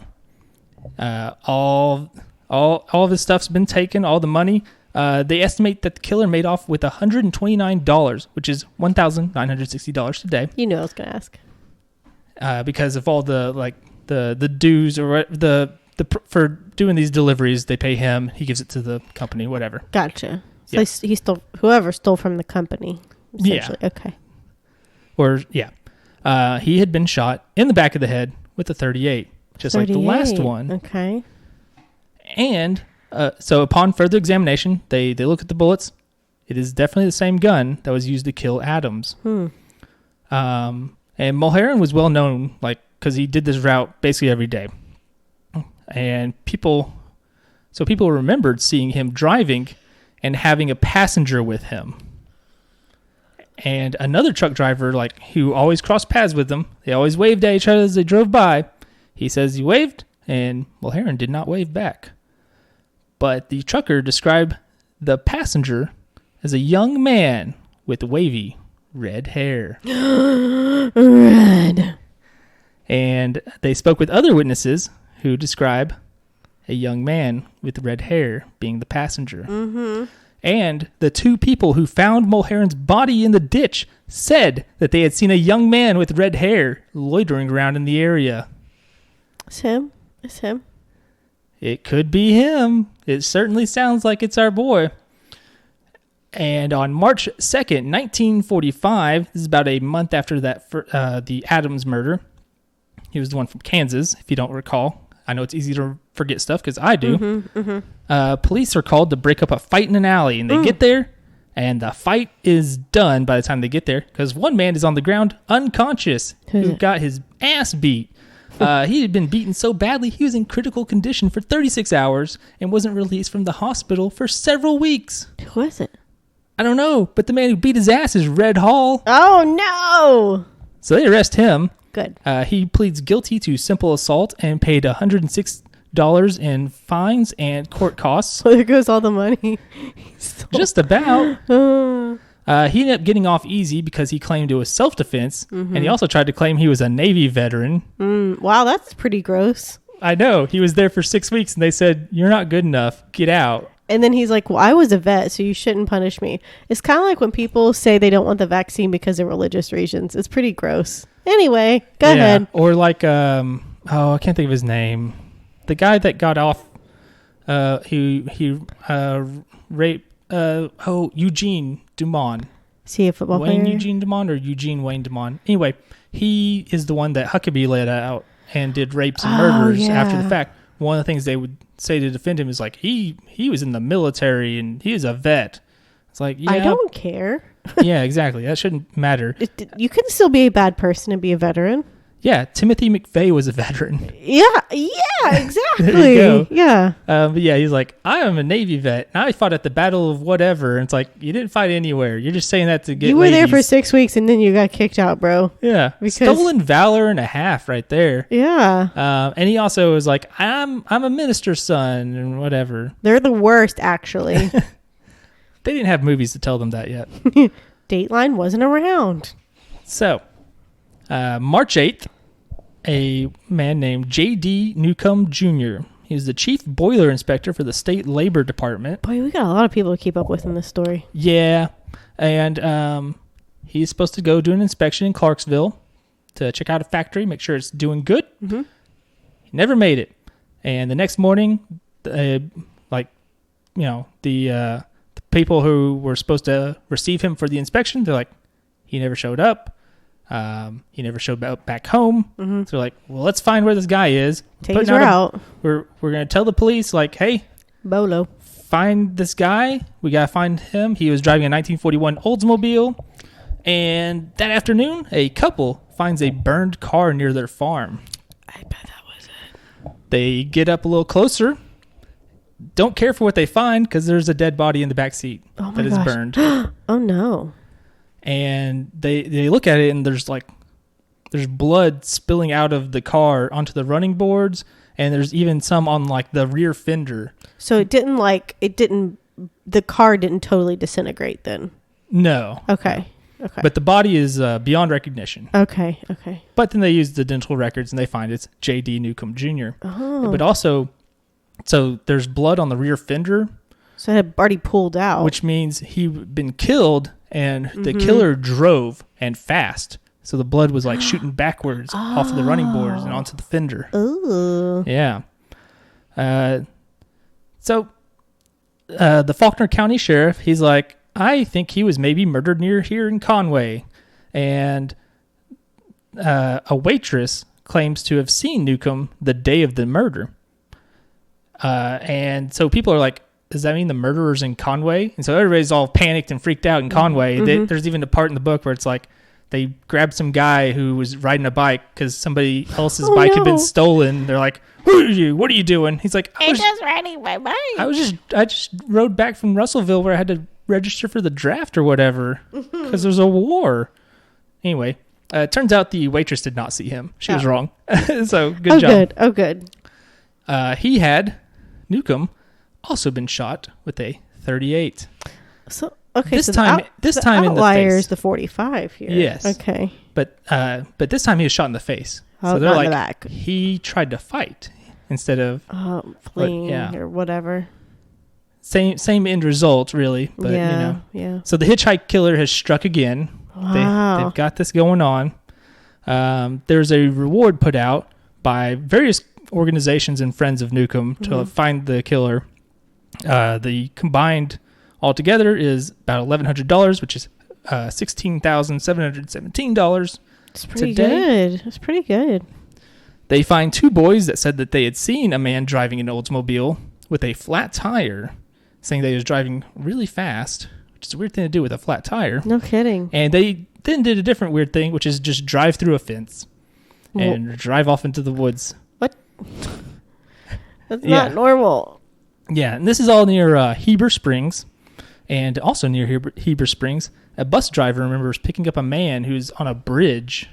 All of his stuff's been taken, all the money. They estimate that the killer made off with $129, which is $1,960 today. You know I was going to ask. Because of all the dues or for doing these deliveries, they pay him. He gives it to the company, whatever. Gotcha. So he stole, whoever stole from the company. Essentially. Yeah. Okay. Or, yeah. He had been shot in the back of the head with a 38, just 38. Like the last one. Okay. And so upon further examination, they look at the bullets. It is definitely the same gun that was used to kill Adams. And Mulheron was well known, like, because he did this route basically every day. And people remembered seeing him driving and having a passenger with him. And another truck driver, like, who always crossed paths with them, they always waved at each other as they drove by. He says he waved, and Mulheron did not wave back. But the trucker described the passenger as a young man with wavy red hair. Red. And they spoke with other witnesses who describe a young man with red hair being the passenger. Mm-hmm. And the 2 people who found Mulheron's body in the ditch said that they had seen a young man with red hair loitering around in the area. It's him. It's him. It could be him. It certainly sounds like it's our boy. And on March 2nd, 1945, this is about a month after that, the Adams murder. He was the one from Kansas, if you don't recall. I know it's easy to forget stuff because I do. Mm-hmm, mm-hmm. Police are called to break up a fight in an alley, and they get there, and the fight is done by the time they get there because one man is on the ground unconscious who got his ass beat. He had been beaten so badly he was in critical condition for 36 hours and wasn't released from the hospital for several weeks. Who is it? I don't know, but the man who beat his ass is Red Hall. Oh, no! So they arrest him. Good. He pleads guilty to simple assault and paid $106 in fines and court costs. Well, there goes all the money. Just about. He ended up getting off easy because he claimed it was self-defense, and he also tried to claim he was a Navy veteran. Wow, that's pretty gross. I know. He was there for 6 weeks, and they said, you're not good enough. Get out. And then he's like, well, I was a vet, so you shouldn't punish me. It's kind of like when people say they don't want the vaccine because of religious reasons. It's pretty gross. Anyway, go ahead. Or like, I can't think of his name. The guy that got off, he raped, Eugene Dumont. Is he a football player? Wayne Eugene Dumont or Eugene Wayne Dumont? Anyway, he is the one that Huckabee let out and did rapes and murders after the fact. one of the things they would say to defend him is like, he was in the military and he is a vet. It's like, yeah, I don't care. Yeah, exactly. That shouldn't matter. You can still be a bad person and be a veteran. Yeah, Timothy McVeigh was a veteran. Yeah, exactly. There you go. Yeah. But yeah, he's like, I am a Navy vet. I fought at the Battle of whatever. And it's like, you didn't fight anywhere. You're just saying that to get You were ladies. there for 6 weeks and then you got kicked out, bro. Yeah. Stolen valor and a half right there. Yeah. And he also was like, I'm a minister's son and whatever. They're the worst, actually. They didn't have movies to tell them that yet. Dateline wasn't around. So, March 8th, a man named J.D. Newcomb Jr. He was the chief boiler inspector for the state labor department. Boy, we got a lot of people to keep up with in this story. Yeah. And he's supposed to go do an inspection in Clarksville to check out a factory, make sure it's doing good. Mm-hmm. He never made it. And the next morning, the people who were supposed to receive him for the inspection, they're like, he never showed up. He never showed up back home. Mm-hmm. So they're like, well, let's find where this guy is. Taser out. We're going to tell the police, like, hey, Bolo, find this guy. We got to find him. He was driving a 1941 Oldsmobile. And that afternoon, a couple finds a burned car near their farm. I bet that was it. They get up a little closer. Don't care for what they find because there's a dead body in the back seat that is burned. Oh, no. And they look at it and there's blood spilling out of the car onto the running boards, and there's even some on like the rear fender. So the car didn't totally disintegrate then? No. Okay. But the body is beyond recognition. Okay. But then they use the dental records and they find it's J.D. Newcomb Jr. Oh. But also, so there's blood on the rear fender. So it had already pulled out. Which means he'd been killed and the killer drove and fast. So the blood was like shooting backwards off of the running boards and onto the fender. Ooh. Yeah. So the Faulkner County Sheriff, he's like, I think he was maybe murdered near here in Conway. And a waitress claims to have seen Newcomb the day of the murder. And so people are like, does that mean the murderer's in Conway? And so everybody's all panicked and freaked out in Conway. Mm-hmm. There's even a part in the book where it's like they grabbed some guy who was riding a bike because somebody else's bike had been stolen. They're like, who are you? What are you doing? He's like, I'm just riding my bike. I just rode back from Russellville where I had to register for the draft or whatever because there's a war. Anyway, it turns out the waitress did not see him. She was wrong. So good job. Good. He had Newcomb also been shot with a .38. So okay, this so time in the face. The 45 here. Yes. Okay. But this time he was shot in the face. Oh, so they're not like, in the back. He tried to fight instead of fleeing or whatever. Same end result, really. But yeah. So the hitchhike killer has struck again. Wow. They've got this going on. There's a reward put out by various organizations and friends of Newcomb to find the killer. The combined altogether is about $1,100, which is $16,717. That's pretty good. That's pretty good. They find two boys that said that they had seen a man driving an Oldsmobile with a flat tire, saying that he was driving really fast, which is a weird thing to do with a flat tire. No kidding. And they then did a different weird thing, which is just drive through a fence and drive off into the woods. What? That's not normal. Yeah, and this is all near Heber Springs. And also near Heber Springs, a bus driver remembers picking up a man who's on a bridge.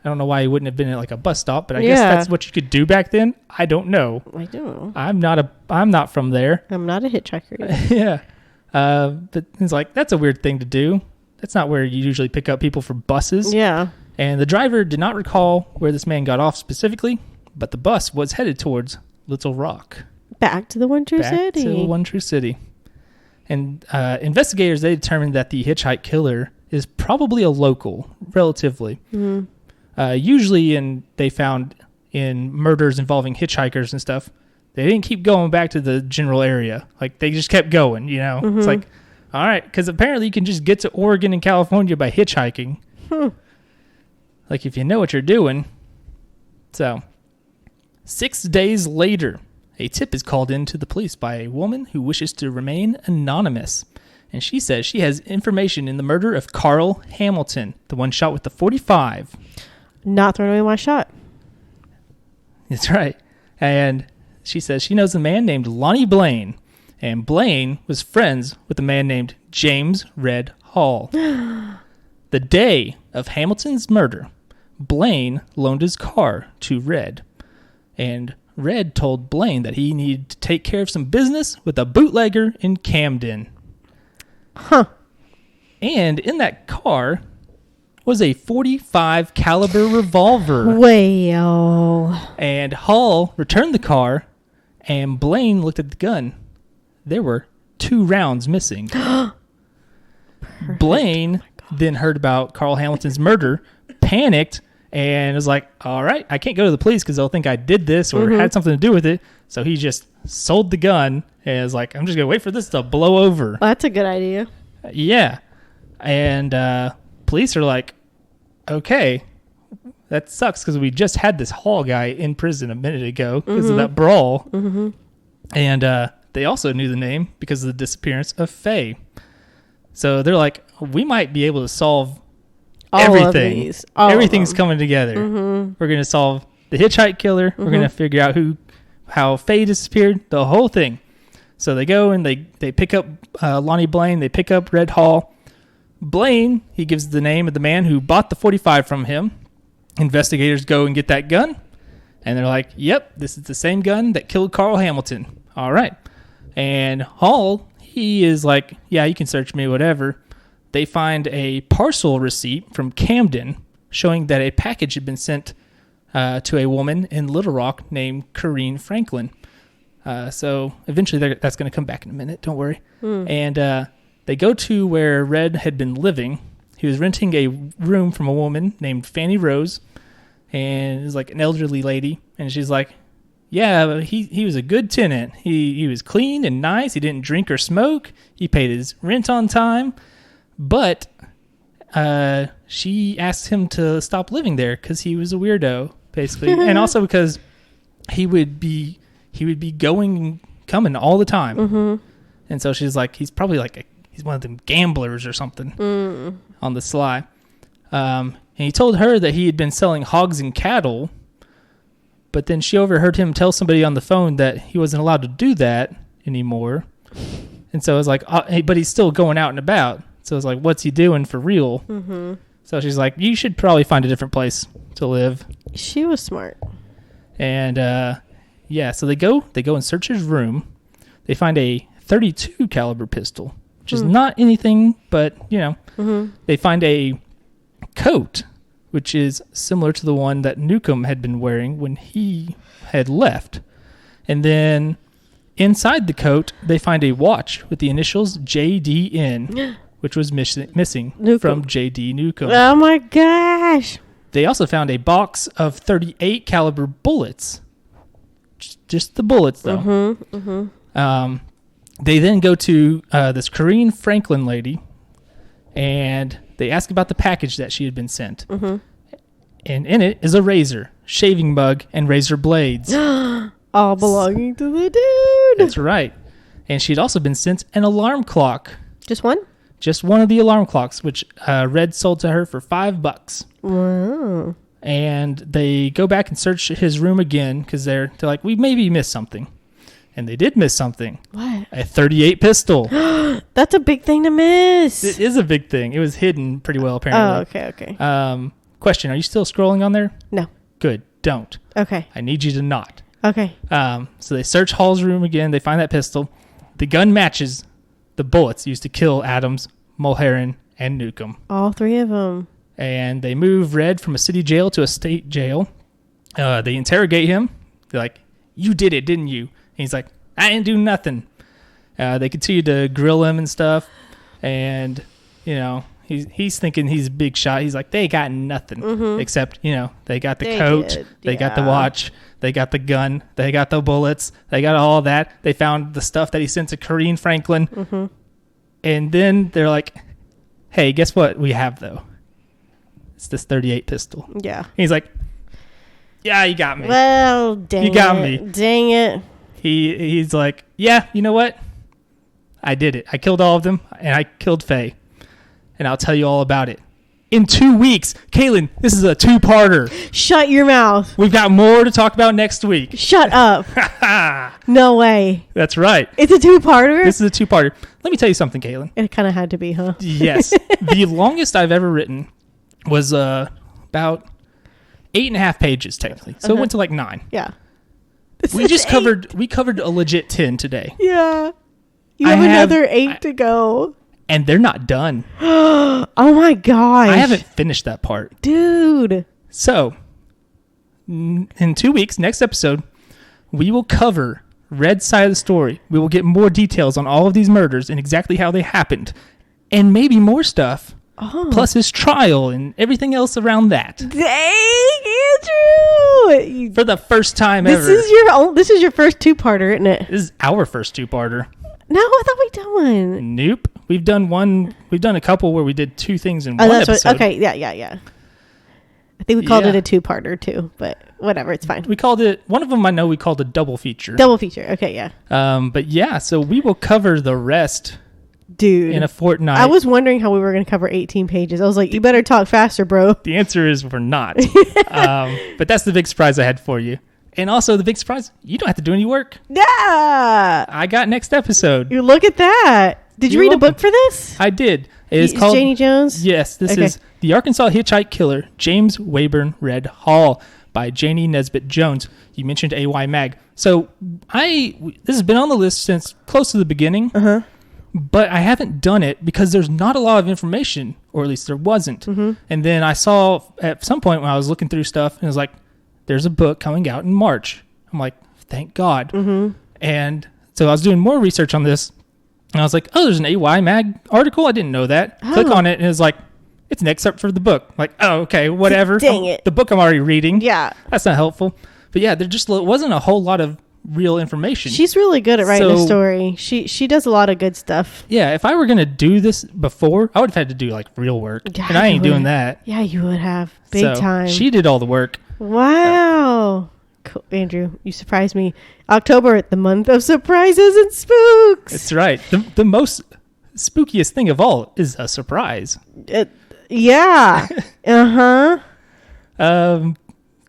I don't know why he wouldn't have been at like a bus stop, but I guess that's what you could do back then. I don't know. I don't know. I'm not from there. I'm not a hitchhiker either. Yeah. But it's like, that's a weird thing to do. That's not where you usually pick up people for buses. Yeah. And the driver did not recall where this man got off specifically, but the bus was headed towards Little Rock. Back to the One True City. Back to the One True City. And investigators, they determined that the hitchhike killer is probably a local, relatively. Mm-hmm. Usually they found in murders involving hitchhikers and stuff, they didn't keep going back to the general area. Like, they just kept going, you know? Mm-hmm. It's like, all right, because apparently you can just get to Oregon and California by hitchhiking. Like, if you know what you're doing. So 6 days later, a tip is called in to the police by a woman who wishes to remain anonymous. And she says she has information in the murder of Carl Hamilton, the one shot with the .45. Not throwing away my shot. That's right. And she says she knows a man named Lonnie Blaine. And Blaine was friends with a man named James Red Hall. The day of Hamilton's murder, Blaine loaned his car to Red. And Red told Blaine that he needed to take care of some business with a bootlegger in Camden. Huh. And in that car was a .45 caliber revolver. Well. And Hall returned the car, and Blaine looked at the gun. There were 2 rounds missing. Blaine then heard about Carl Hamilton's murder, panicked, and was like, all right, I can't go to the police because they'll think I did this or had something to do with it. So he just sold the gun and was like, I'm just going to wait for this to blow over. Well, that's a good idea. Yeah. And police are like, okay, that sucks because we just had this Hall guy in prison a minute ago because of that brawl. And they also knew the name because of the disappearance of Faye. So they're like, we might be able to solve everything. Everything's coming together. We're going to solve the hitchhike killer. We're going to figure out how Faye disappeared, the whole thing. So they go and they pick up Lonnie Blaine. They pick up Red Hall. Blaine, he gives the name of the man who bought the .45 from him. Investigators go and get that gun. And they're like, yep, this is the same gun that killed Carl Hamilton. All right. And Hall, he is like, yeah, you can search me, whatever. They find a parcel receipt from Camden showing that a package had been sent to a woman in Little Rock named Corrine Franklin. So eventually that's going to come back in a minute. Don't worry. And they go to where Red had been living. He was renting a room from a woman named Fanny Rose. And it was like an elderly lady. And she's like, yeah, he was a good tenant. He was clean and nice. He didn't drink or smoke. He paid his rent on time. But she asked him to stop living there because he was a weirdo, basically. And also because he would be going and coming all the time. And so she's like, he's probably like he's one of them gamblers or something on the sly. And he told her that he had been selling hogs and cattle. But then she overheard him tell somebody on the phone that he wasn't allowed to do that anymore. And so it was like, but he's still going out and about. So it's like, what's he doing for real? So she's like, you should probably find a different place to live. She was smart. And yeah, so they go and search his room. They find a .32 caliber pistol, which is not anything, but they find a coat, which is similar to the one that Newcomb had been wearing when he had left. And then inside the coat, they find a watch with the initials JDN, which was missing from J.D. Newcomb. Oh my gosh. They also found a box of .38 caliber bullets. Just the bullets, though. They then go to this Corrine Franklin lady, and they ask about the package that she had been sent. And in it is a razor, shaving mug, and razor blades. All belonging to the dude. That's right. And she'd also been sent an alarm clock. Just one? Just one of the alarm clocks, which Red sold to her for $5. Wow. And they go back and search his room again because they're like, we maybe missed something. And they did miss something. What? A .38 pistol. That's a big thing to miss. It is a big thing. It was hidden pretty well, apparently. Oh, okay. Question, are you still scrolling on there? No. Good. Don't. Okay. I need you to not. Okay. So they search Hall's room again. They find that pistol. The gun matches the bullets used to kill Adams, Mulheron, and Newcomb. All 3 of them. And they move Red from a city jail to a state jail. They interrogate him. They're like, you did it, didn't you? And he's like, I didn't do nothing. They continue to grill him and stuff. And, he's thinking he's a big shot. He's like, they got nothing. Except, they got the coat. They got the watch. They got the gun. They got the bullets. They got all that. They found the stuff that he sent to Corrine Franklin. And then they're like, hey, guess what we have, though? It's this .38 pistol. Yeah. He's like, Yeah, you got me. Well, dang You got it. me. Dang it. He's like, yeah, you know what? I did it. I killed all of them, and I killed Faye. And I'll tell you all about it. In 2 weeks. Kaylin, this is a 2-parter. Shut your mouth. We've got more to talk about next week. Shut up. No way. That's right. It's a 2-parter? This is a 2-parter. Let me tell you something, Kaylin. It kind of had to be, huh? Yes. The longest I've ever written was about 8.5 pages, technically. So it went to like 9. Yeah. We covered a legit 10 today. Yeah. You have another 8 to go. And they're not done. Oh my gosh. I haven't finished that part. Dude. So, in 2 weeks, next episode, we will cover Red's side of the story. We will get more details on all of these murders and exactly how they happened. And maybe more stuff. Oh. Plus his trial and everything else around that. Dang, Andrew. For the first time This ever. This is your first 2-parter, isn't it? This is our first 2-parter. No, I thought we'd done one. Nope. We've done a couple where we did 2 things in Oh, one that's episode. what, okay, yeah. I think we called it a 2-parter too, but whatever, it's fine. We called it, one of them I know we called a double feature. Double feature, okay, yeah. But yeah, so we will cover the rest Dude. in a fortnight. I was wondering how we were going to cover 18 pages. I was like, you better talk faster, bro. The answer is we're not. But that's the big surprise I had for you. And also the big surprise, you don't have to do any work. Yeah. I got next episode. You look at that. Did you You're read welcome. a book for this? I did. It's called Janie Jones? Yes, this Okay. is The Arkansas Hitchhike Killer, James Waybern Red Hall by Janie Nesbitt Jones. You mentioned AY Mag. So this has been on the list since close to the beginning. Uh-huh. But I haven't done it because there's not a lot of information, or at least there wasn't. Mm-hmm. And then I saw at some point when I was looking through stuff, and it was like, there's a book coming out in March. I'm like, thank God. Mm-hmm. And so I was doing more research on this, and I was like, oh, there's an AY Mag article? I didn't know that. Oh. Click on it, and it was like, it's an excerpt for the book. I'm like, oh, okay, whatever. Dang it. The book I'm already reading. Yeah. That's not helpful. But yeah, there just wasn't a whole lot of real information. She's really good at writing a So- story. She does a lot of good stuff. Yeah, if I were going to do this before, I would have had to do like real work. Yeah, and I ain't you doing would. that. Yeah, you would have. Big So time. She did all the work. Wow. Cool. Andrew, you surprised me. October, the month of surprises and spooks. That's right. The most spookiest thing of all is a surprise. Yeah. Uh-huh.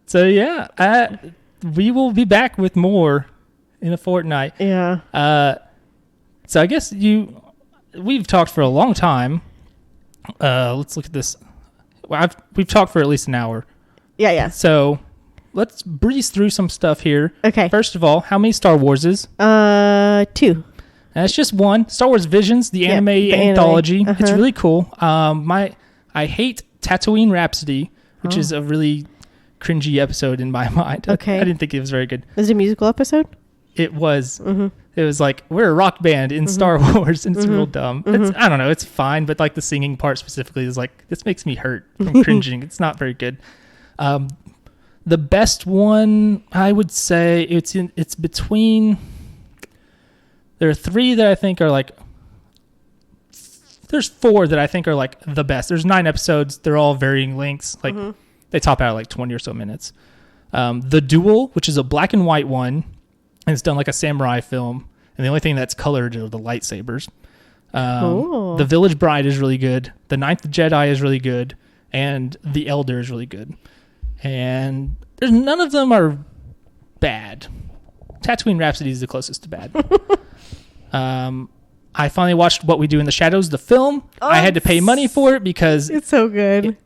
So yeah, we will be back with more in a fortnight. Yeah. So I guess we've talked for a long time. Let's look at this. We've talked for at least an hour. Yeah. So let's breeze through some stuff here. Okay. First of all, how many Star Warses? 2. And it's just one. Star Wars Visions, the anime the anime. anthology. Uh-huh. It's really cool. I hate Tatooine Rhapsody, which is a really cringy episode in my mind. Okay. I didn't think it was very good. Is it a musical episode? It was. Mm-hmm. It was like, we're a rock band in Star Wars, and it's real dumb. It's, I don't know. It's fine, but like the singing part specifically is like, this makes me hurt from cringing. It's not very good. The best one, I would say, it's between. There are 3 that I think are like. There's 4 that I think are like the best. There's 9 episodes. They're all varying lengths. Like they top out at like 20 or so minutes. The Duel, which is a black and white one, and it's done like a samurai film. And the only thing that's colored are the lightsabers. Cool. The Village Bride is really good. The Ninth Jedi is really good. And The Elder is really good. And there's none of them are bad. Tatooine Rhapsody is the closest to bad. I finally watched What We Do in the Shadows, the film. I had to pay money for it because It's so good.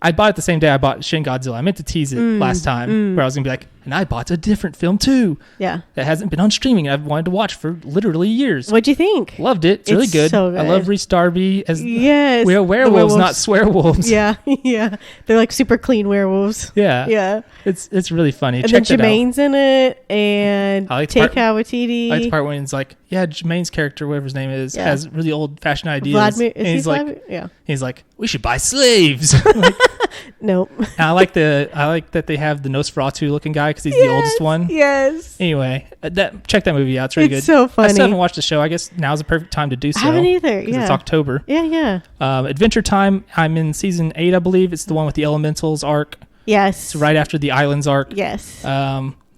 I bought it the same day I bought Shin Godzilla. I meant to tease it last time where I was going to be like, and I bought a different film too Yeah. that hasn't been on streaming and I've wanted to watch for literally years. What'd you think? Loved it. It's really It's good. so good. I love Reese Darby as Yes. we're the werewolves, not swearwolves. Yeah. Yeah. They're like super clean werewolves. Yeah. Yeah. It's really funny. And Check then that out. Jermaine's in it, and I like the Taika part- Waititi. I like the part when it's like, yeah, Jermaine's character, whatever his name is, Yeah. has really old-fashioned ideas. Vladimir, and is he he's like, Vladimir? Yeah. he's like, we should buy slaves. Nope. And I like that they have the Nosferatu-looking guy because he's the oldest one. Yes. Anyway, check that movie out. It's really good. It's so funny. I still haven't watched the show. I guess now's the perfect time to do so. I haven't either. 'Cause Yeah. it's October. Yeah. Adventure Time. I'm in season 8, I believe. It's the one with the Elementals arc. Yes. It's right after the Islands arc. Yes.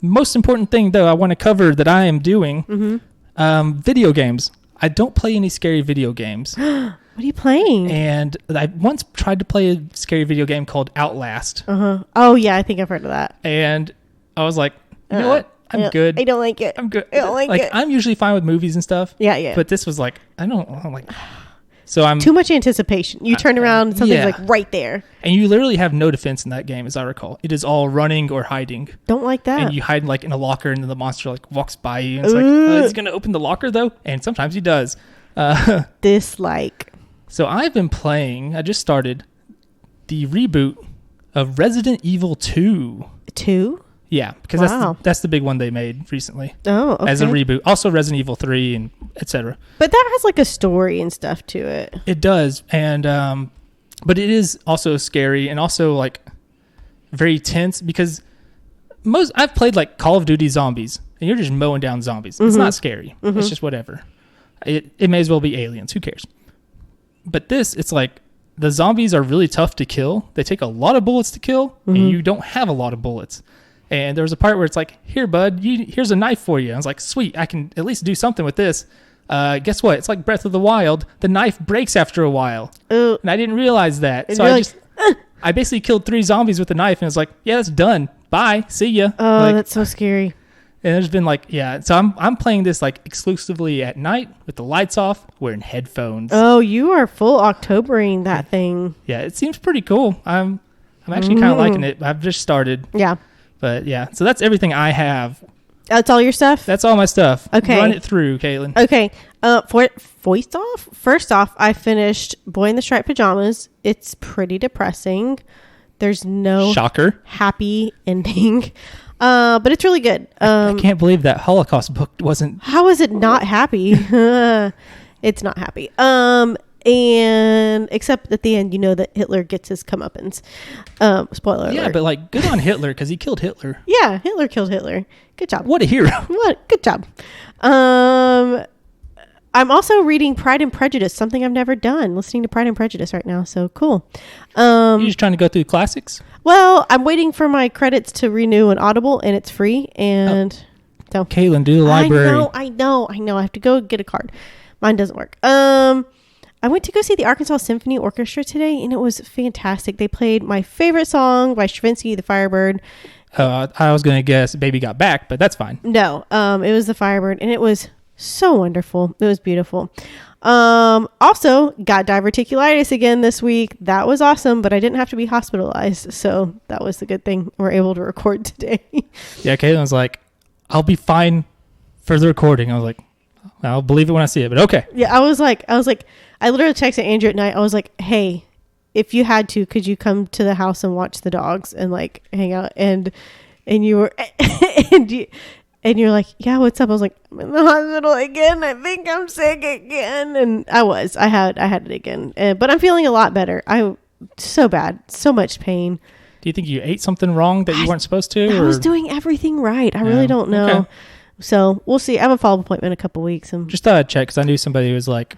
Most important thing, though, I want to cover that I am doing, video games. I don't play any scary video games. What are you playing? And I once tried to play a scary video game called Outlast. Oh, yeah, I think I've heard of that. And I was like, you know what? I'm good. I don't like it. I'm good. I don't like it. I'm usually fine with movies and stuff. Yeah. But this was like, I'm like... So I'm too much anticipation. You turn around and something's like right there. And you literally have no defense in that game, as I recall. It is all running or hiding. Don't like that. And you hide like in a locker, and then the monster like walks by you. And it's like, is he going to open the locker though? And sometimes he does. Dislike. So I've been playing. I just started the reboot of Resident Evil 2. 2? Yeah, because that's the big one they made recently. Oh, okay. As a reboot. Also Resident Evil 3 and etc. But that has like a story and stuff to it. It does. And but it is also scary and also like very tense because I've played like Call of Duty Zombies and you're just mowing down zombies. It's not scary. It's just whatever. It may as well be aliens. Who cares? But it's like the zombies are really tough to kill. They take a lot of bullets to kill and you don't have a lot of bullets. And there was a part where it's like, here, bud, here's a knife for you. I was like, sweet, I can at least do something with this. Guess what? It's like Breath of the Wild. The knife breaks after a while. And I didn't realize that. And so I basically killed 3 zombies with a knife. And it's like, yeah, that's done. Bye. See ya. Oh, that's so scary. And there's been like, yeah. So I'm playing this like exclusively at night with the lights off, wearing headphones. Oh, you are full Octobering that thing. Yeah, it seems pretty cool. I'm actually kind of liking it. I've just started. Yeah. But yeah, so that's everything I have. That's all your stuff? That's all my stuff. Okay. Run it through, Caitlin. Okay. First off, I finished Boy in the Striped Pajamas. It's pretty depressing. There's no shocker happy ending. But it's really good. I can't believe that Holocaust book wasn't. How is it not happy? It's not happy. And except at the end, you know that Hitler gets his comeuppance. Spoiler alert. Yeah, but like, good on Hitler because he killed Hitler. Yeah, Hitler killed Hitler. Good job. What a hero. Good job. I'm also reading Pride and Prejudice, something I've never done. Listening to Pride and Prejudice right now, so cool. You're just trying to go through classics? Well, I'm waiting for my credits to renew on Audible, and it's free. And so, Caitlin, do the library. I know. I have to go get a card. Mine doesn't work. I went to go see the Arkansas Symphony Orchestra today, and it was fantastic. They played my favorite song by Stravinsky, The Firebird. I was going to guess Baby Got Back, but that's fine. No, it was The Firebird, and it was so wonderful. It was beautiful. Also, got diverticulitis again this week. That was awesome, but I didn't have to be hospitalized, so that was the good thing. We're able to record today. Yeah, Caitlin was like, I'll be fine for the recording. I was like, I'll believe it when I see it, but okay. Yeah, I was like, I literally texted Andrew at night. I was like, hey, if you had to, could you come to the house and watch the dogs and like hang out? And you were, and you're like, yeah, what's up? I was like, I'm in the hospital again. I think I'm sick again. And I had it again, but I'm feeling a lot better. So bad, so much pain. Do you think you ate something wrong that you weren't supposed to? I was doing everything right. I really don't know. Okay. So we'll see. I have a follow-up appointment in a couple weeks. And just thought I'd check because I knew somebody who was like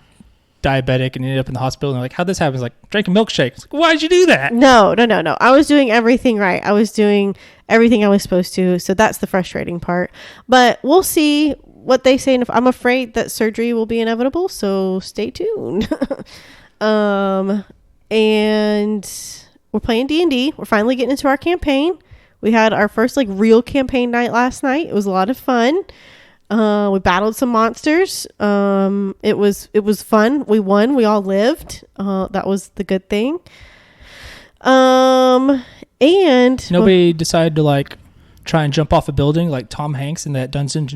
diabetic and ended up in the hospital. And they're like, how'd this happen? It's like, drank a milkshake. It's like, why'd you do that? No. I was doing everything right. I was doing everything I was supposed to. So that's the frustrating part. But we'll see what they say. And I'm afraid that surgery will be inevitable. So stay tuned. And we're playing D&D. We're finally getting into our campaign. We had our first like real campaign night last night. It was a lot of fun. We battled some monsters. It was fun. We won. We all lived. That was the good thing. And nobody decided to like try and jump off a building like Tom Hanks in that Dungeons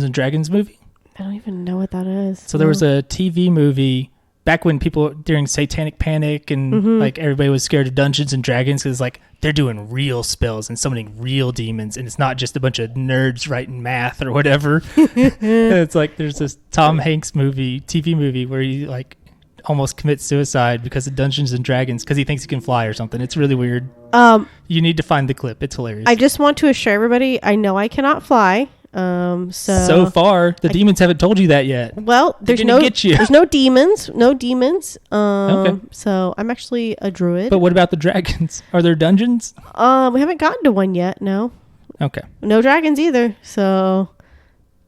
and Dragons movie. I don't even know what that is. So there was a TV movie back when people during Satanic Panic and like everybody was scared of Dungeons and Dragons because like they're doing real spells and summoning real demons and it's not just a bunch of nerds writing math or whatever. It's like there's this Tom Hanks TV movie where he like almost commits suicide because of Dungeons and Dragons because he thinks he can fly or something. It's really weird. You need to find the clip. It's hilarious. I just want to assure everybody, I know I cannot fly. So far, the demons haven't told you that yet. Well, there's no demons. Okay. So I'm actually a druid. But what about the dragons? Are there dungeons? We haven't gotten to one yet. No. Okay. No dragons either. So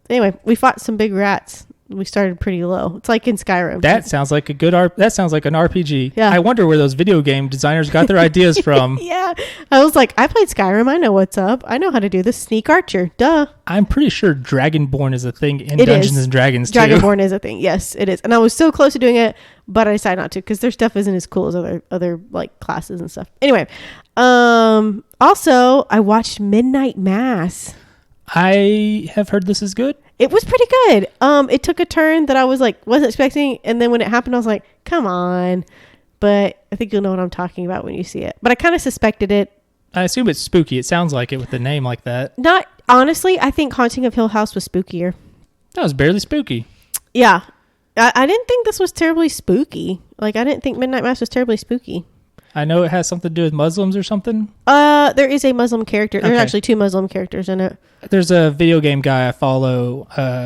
anyway, we fought some big rats. We started pretty low. It's like in Skyrim. That sounds like that sounds like an RPG. Yeah. I wonder where those video game designers got their ideas from. Yeah. I was like, I played Skyrim. I know what's up. I know how to do this. Sneak Archer. Duh. I'm pretty sure Dragonborn is a thing in Dungeons and Dragons too. Dragonborn is a thing. Yes, it is. And I was so close to doing it, but I decided not to because their stuff isn't as cool as other like classes and stuff. Anyway, also I watched Midnight Mass. I have heard this is good. It was pretty good. It took a turn that I was like, wasn't expecting. And then when it happened, I was like, come on. But I think you'll know what I'm talking about when you see it. But I kind of suspected it. I assume it's spooky. It sounds like it with the name like that. Not honestly. I think Haunting of Hill House was spookier. That was barely spooky. Yeah. I didn't think this was terribly spooky. Like, I didn't think Midnight Mass was terribly spooky. I know it has something to do with Muslims or something. There is a Muslim character. There's actually 2 Muslim characters in it. There's a video game guy I follow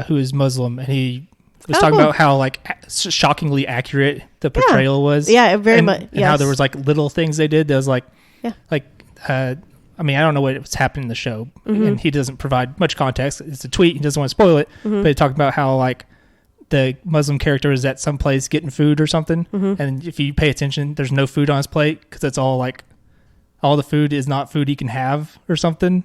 who is Muslim, and he was talking about how like shockingly accurate the portrayal was. Yeah, very much. And how there was like little things they did that was like, I mean, I don't know what was happening in the show, and he doesn't provide much context. It's a tweet. He doesn't want to spoil it, but he talked about how like the Muslim character is at some place getting food or something, and if you pay attention, there's no food on his plate because it's all like all the food is not food he can have or something.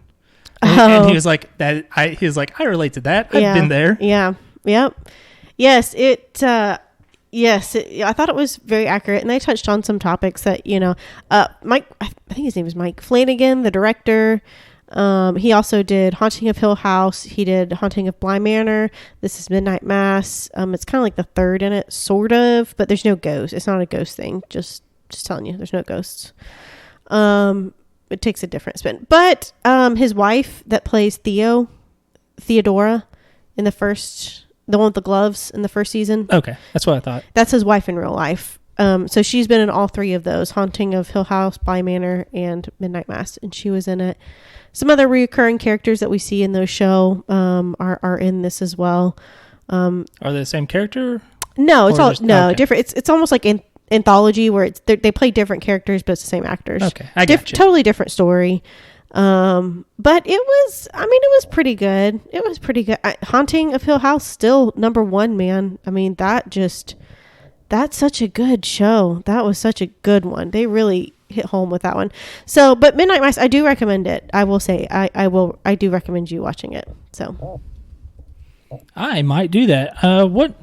And he was like that. He was like, I relate to that. I've been there. Yeah. Yep. Yes. Yes. I thought it was very accurate, and they touched on some topics that Mike. I think his name is Mike Flanagan, the director. He also did Haunting of Hill House. He did Haunting of Bly Manor. This is Midnight Mass. It's kind of like the third in it, sort of, but there's no ghosts. It's not a ghost thing. Just telling you, there's no ghosts. It takes a different spin. But his wife that plays Theodora in the one with the gloves in the first season. Okay, that's what I thought. That's his wife in real life. So she's been in all 3 of those, Haunting of Hill House, Bly Manor, and Midnight Mass, and she was in it. Some other recurring characters that we see in those show are in this as well. Are they the same character? No, it's all different. It's almost like anthology where they play different characters, but it's the same actors. Okay, I got you. Totally different story. But it was pretty good. It was pretty good. Haunting of Hill House still #1, man. I mean, that's such a good show. That was such a good one. They really hit home with that one. So, but Midnight Mass, I do recommend it. I will say, I do recommend you watching it. So, I might do that. It's on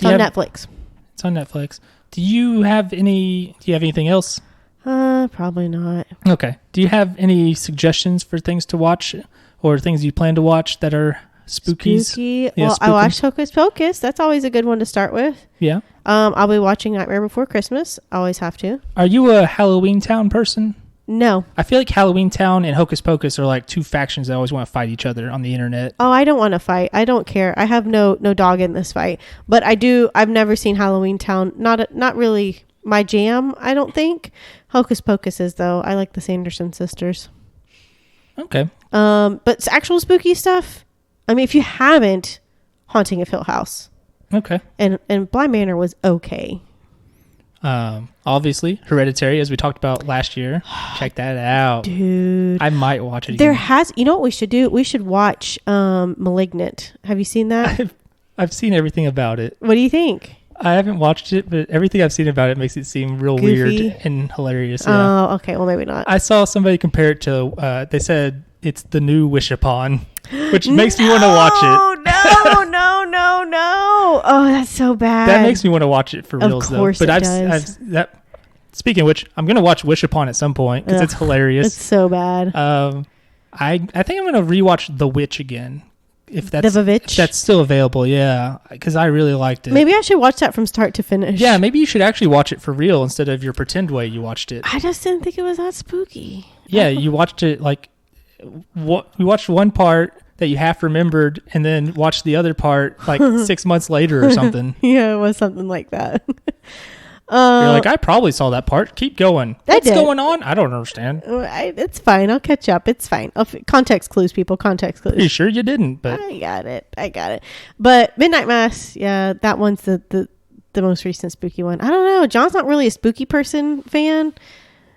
Netflix. It's on Netflix. Do you have anything else? Probably not. Okay. Do you have any suggestions for things to watch or things you plan to watch that are spookies? Spooky. Yeah, well, spooky. I watched Hocus Pocus. That's always a good one to start with. Yeah. I'll be watching Nightmare Before Christmas. Always have to. Are you a Halloween Town person? No. I feel like Halloween Town and Hocus Pocus are like 2 factions that always want to fight each other on the internet. Oh, I don't want to fight. I don't care. I have no dog in this fight. But I do. I've never seen Halloween Town. Not really my jam, I don't think. Hocus Pocus is, though. I like the Sanderson sisters. Okay. But actual spooky stuff, I mean, if you haven't, Haunting of Hill House. Okay. And Bly Manor was okay. Obviously, Hereditary, as we talked about last year. Check that out. Dude. I might watch it again. You know what we should do? We should watch Malignant. Have you seen that? I've seen everything about it. What do you think? I haven't watched it, but everything I've seen about it makes it seem real Goofy. weird and hilarious. Yeah. Oh, okay. Well, maybe not. I saw somebody compare it to, they said it's the new Wish Upon, which makes me want to watch it. No. Oh, that's so bad. That makes me want to watch it for reals, though. Of course it does. Speaking of which, I'm going to watch Wish Upon at some point because it's hilarious. It's so bad. I think I'm going to rewatch The Witch again. If that's still available, yeah, because I really liked it. Maybe I should watch that from start to finish. Yeah, maybe you should actually watch it for real instead of your pretend way you watched it. I just didn't think it was that spooky. Yeah, you watched it like you watched one part that you half remembered and then watched the other part like 6 months later or something. Yeah, it was something like that. You're like, I probably saw that part. Keep going. What's going on? I don't understand. It's fine. I'll catch up. It's fine. Context clues, people. Context clues. Pretty sure you didn't, but I got it. But Midnight Mass, yeah, that one's the most recent spooky one. I don't know. John's not really a spooky fan.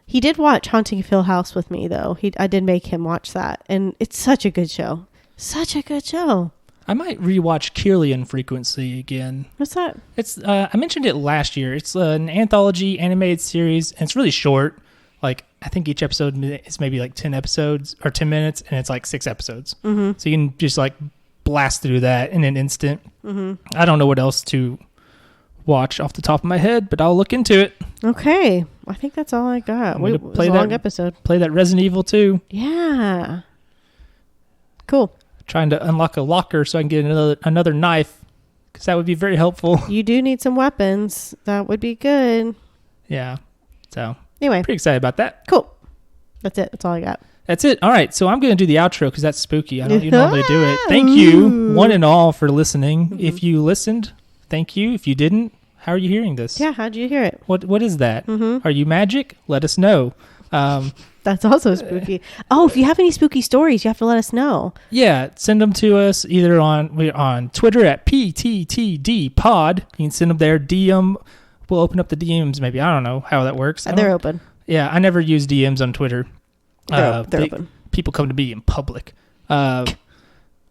He did watch Haunting of Hill House with me, though. I did make him watch that, and it's such a good show. Such a good show. I might rewatch Kirlian Frequency again. What's that? It's I mentioned it last year. It's an anthology animated series, and it's really short. Like, I think each episode is maybe like 10 episodes or 10 minutes, and it's like 6 episodes. Mm-hmm. So you can just like blast through that in an instant. Mm-hmm. I don't know what else to watch off the top of my head, but I'll look into it. Okay. I think that's all I got. It was a long episode. Play that Resident Evil 2. Yeah. Cool. Trying to unlock a locker so I can get another knife, because that would be very helpful. You do need some weapons. That would be good. Yeah. So anyway, pretty excited about that. Cool. That's it. That's all I got. That's it. All right. So I'm going to do the outro because that's spooky. I don't normally do it. Thank you, one and all, for listening. Mm-hmm. If you listened, thank you. If you didn't, how are you hearing this? Yeah. How'd you hear it? What is that? Mm-hmm. Are you magic? Let us know. That's also spooky. Oh, if you have any spooky stories, you have to let us know. Yeah, send them to us either we're on Twitter at PTTDpod. You can send them there. DM. We'll open up the DMs maybe. I don't know how that works. They're open. Yeah, I never use DMs on Twitter. They're open. People come to me in public.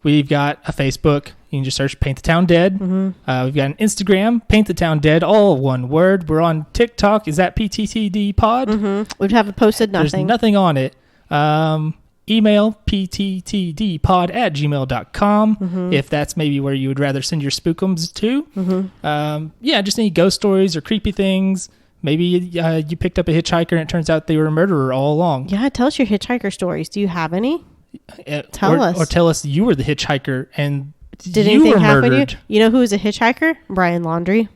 We've got a Facebook. You can just search Paint the Town Dead. Mm-hmm. We've got an Instagram, Paint the Town Dead, all one word. We're on TikTok. Is that PTTD Pod? Mm-hmm. We haven't posted nothing. There's nothing on it. Email pttdpod@gmail.com if that's maybe where you would rather send your spookums to. Mm-hmm. Just any ghost stories or creepy things. Maybe you picked up a hitchhiker and it turns out they were a murderer all along. Yeah, tell us your hitchhiker stories. Do you have any? Tell us. Or tell us you were the hitchhiker and did you anything were happen murdered. to you? You know who was a hitchhiker? Brian Laundrie.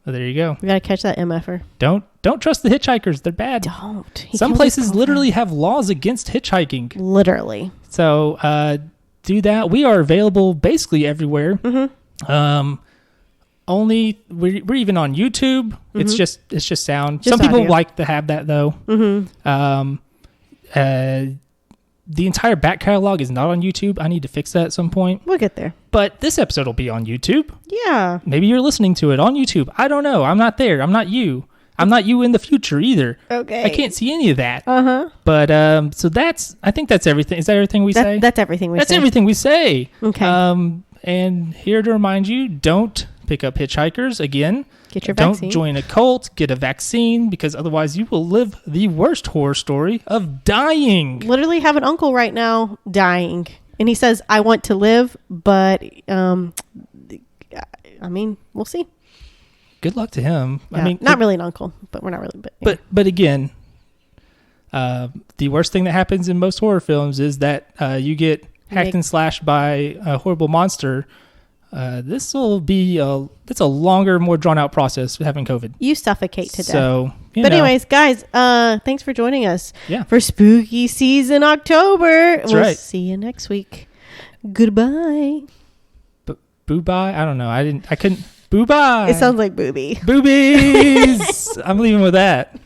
Oh, there you go. We gotta catch that MFer. Don't trust the hitchhikers. They're bad. Don't. Some places literally have laws against hitchhiking. Literally. So do that. We are available basically everywhere. Mm-hmm. Only we're even on YouTube. Mm-hmm. It's just sound. Some people like to have that though. Mm-hmm. The entire back catalog is not on YouTube. I need to fix that at some point. We'll get there. But this episode will be on YouTube. Yeah. Maybe you're listening to it on YouTube. I don't know. I'm not there. I'm not you. I'm not you in the future either. Okay. I can't see any of that. Uh-huh. But so I think that's everything. Is that everything we say? That's everything we say. That's everything we say. Okay. And here to remind you, don't pick up hitchhikers again. Get your vaccine. Don't join a cult. Get a vaccine, because otherwise you will live the worst horror story of dying. Literally have an uncle right now dying. And he says, I want to live, but I mean, we'll see. Good luck to him. Yeah, I mean, not really an uncle, but we're not really. But again, the worst thing that happens in most horror films is that you get hacked and slashed by a horrible monster. This will be it's a longer, more drawn out process having COVID. You suffocate to death. So, anyways, guys, thanks for joining us. Yeah. For spooky season October. That's right. See you next week. Goodbye. Boo-bye? I don't know. I couldn't. Boo-bye. It sounds like booby. Boobies. I'm leaving with that.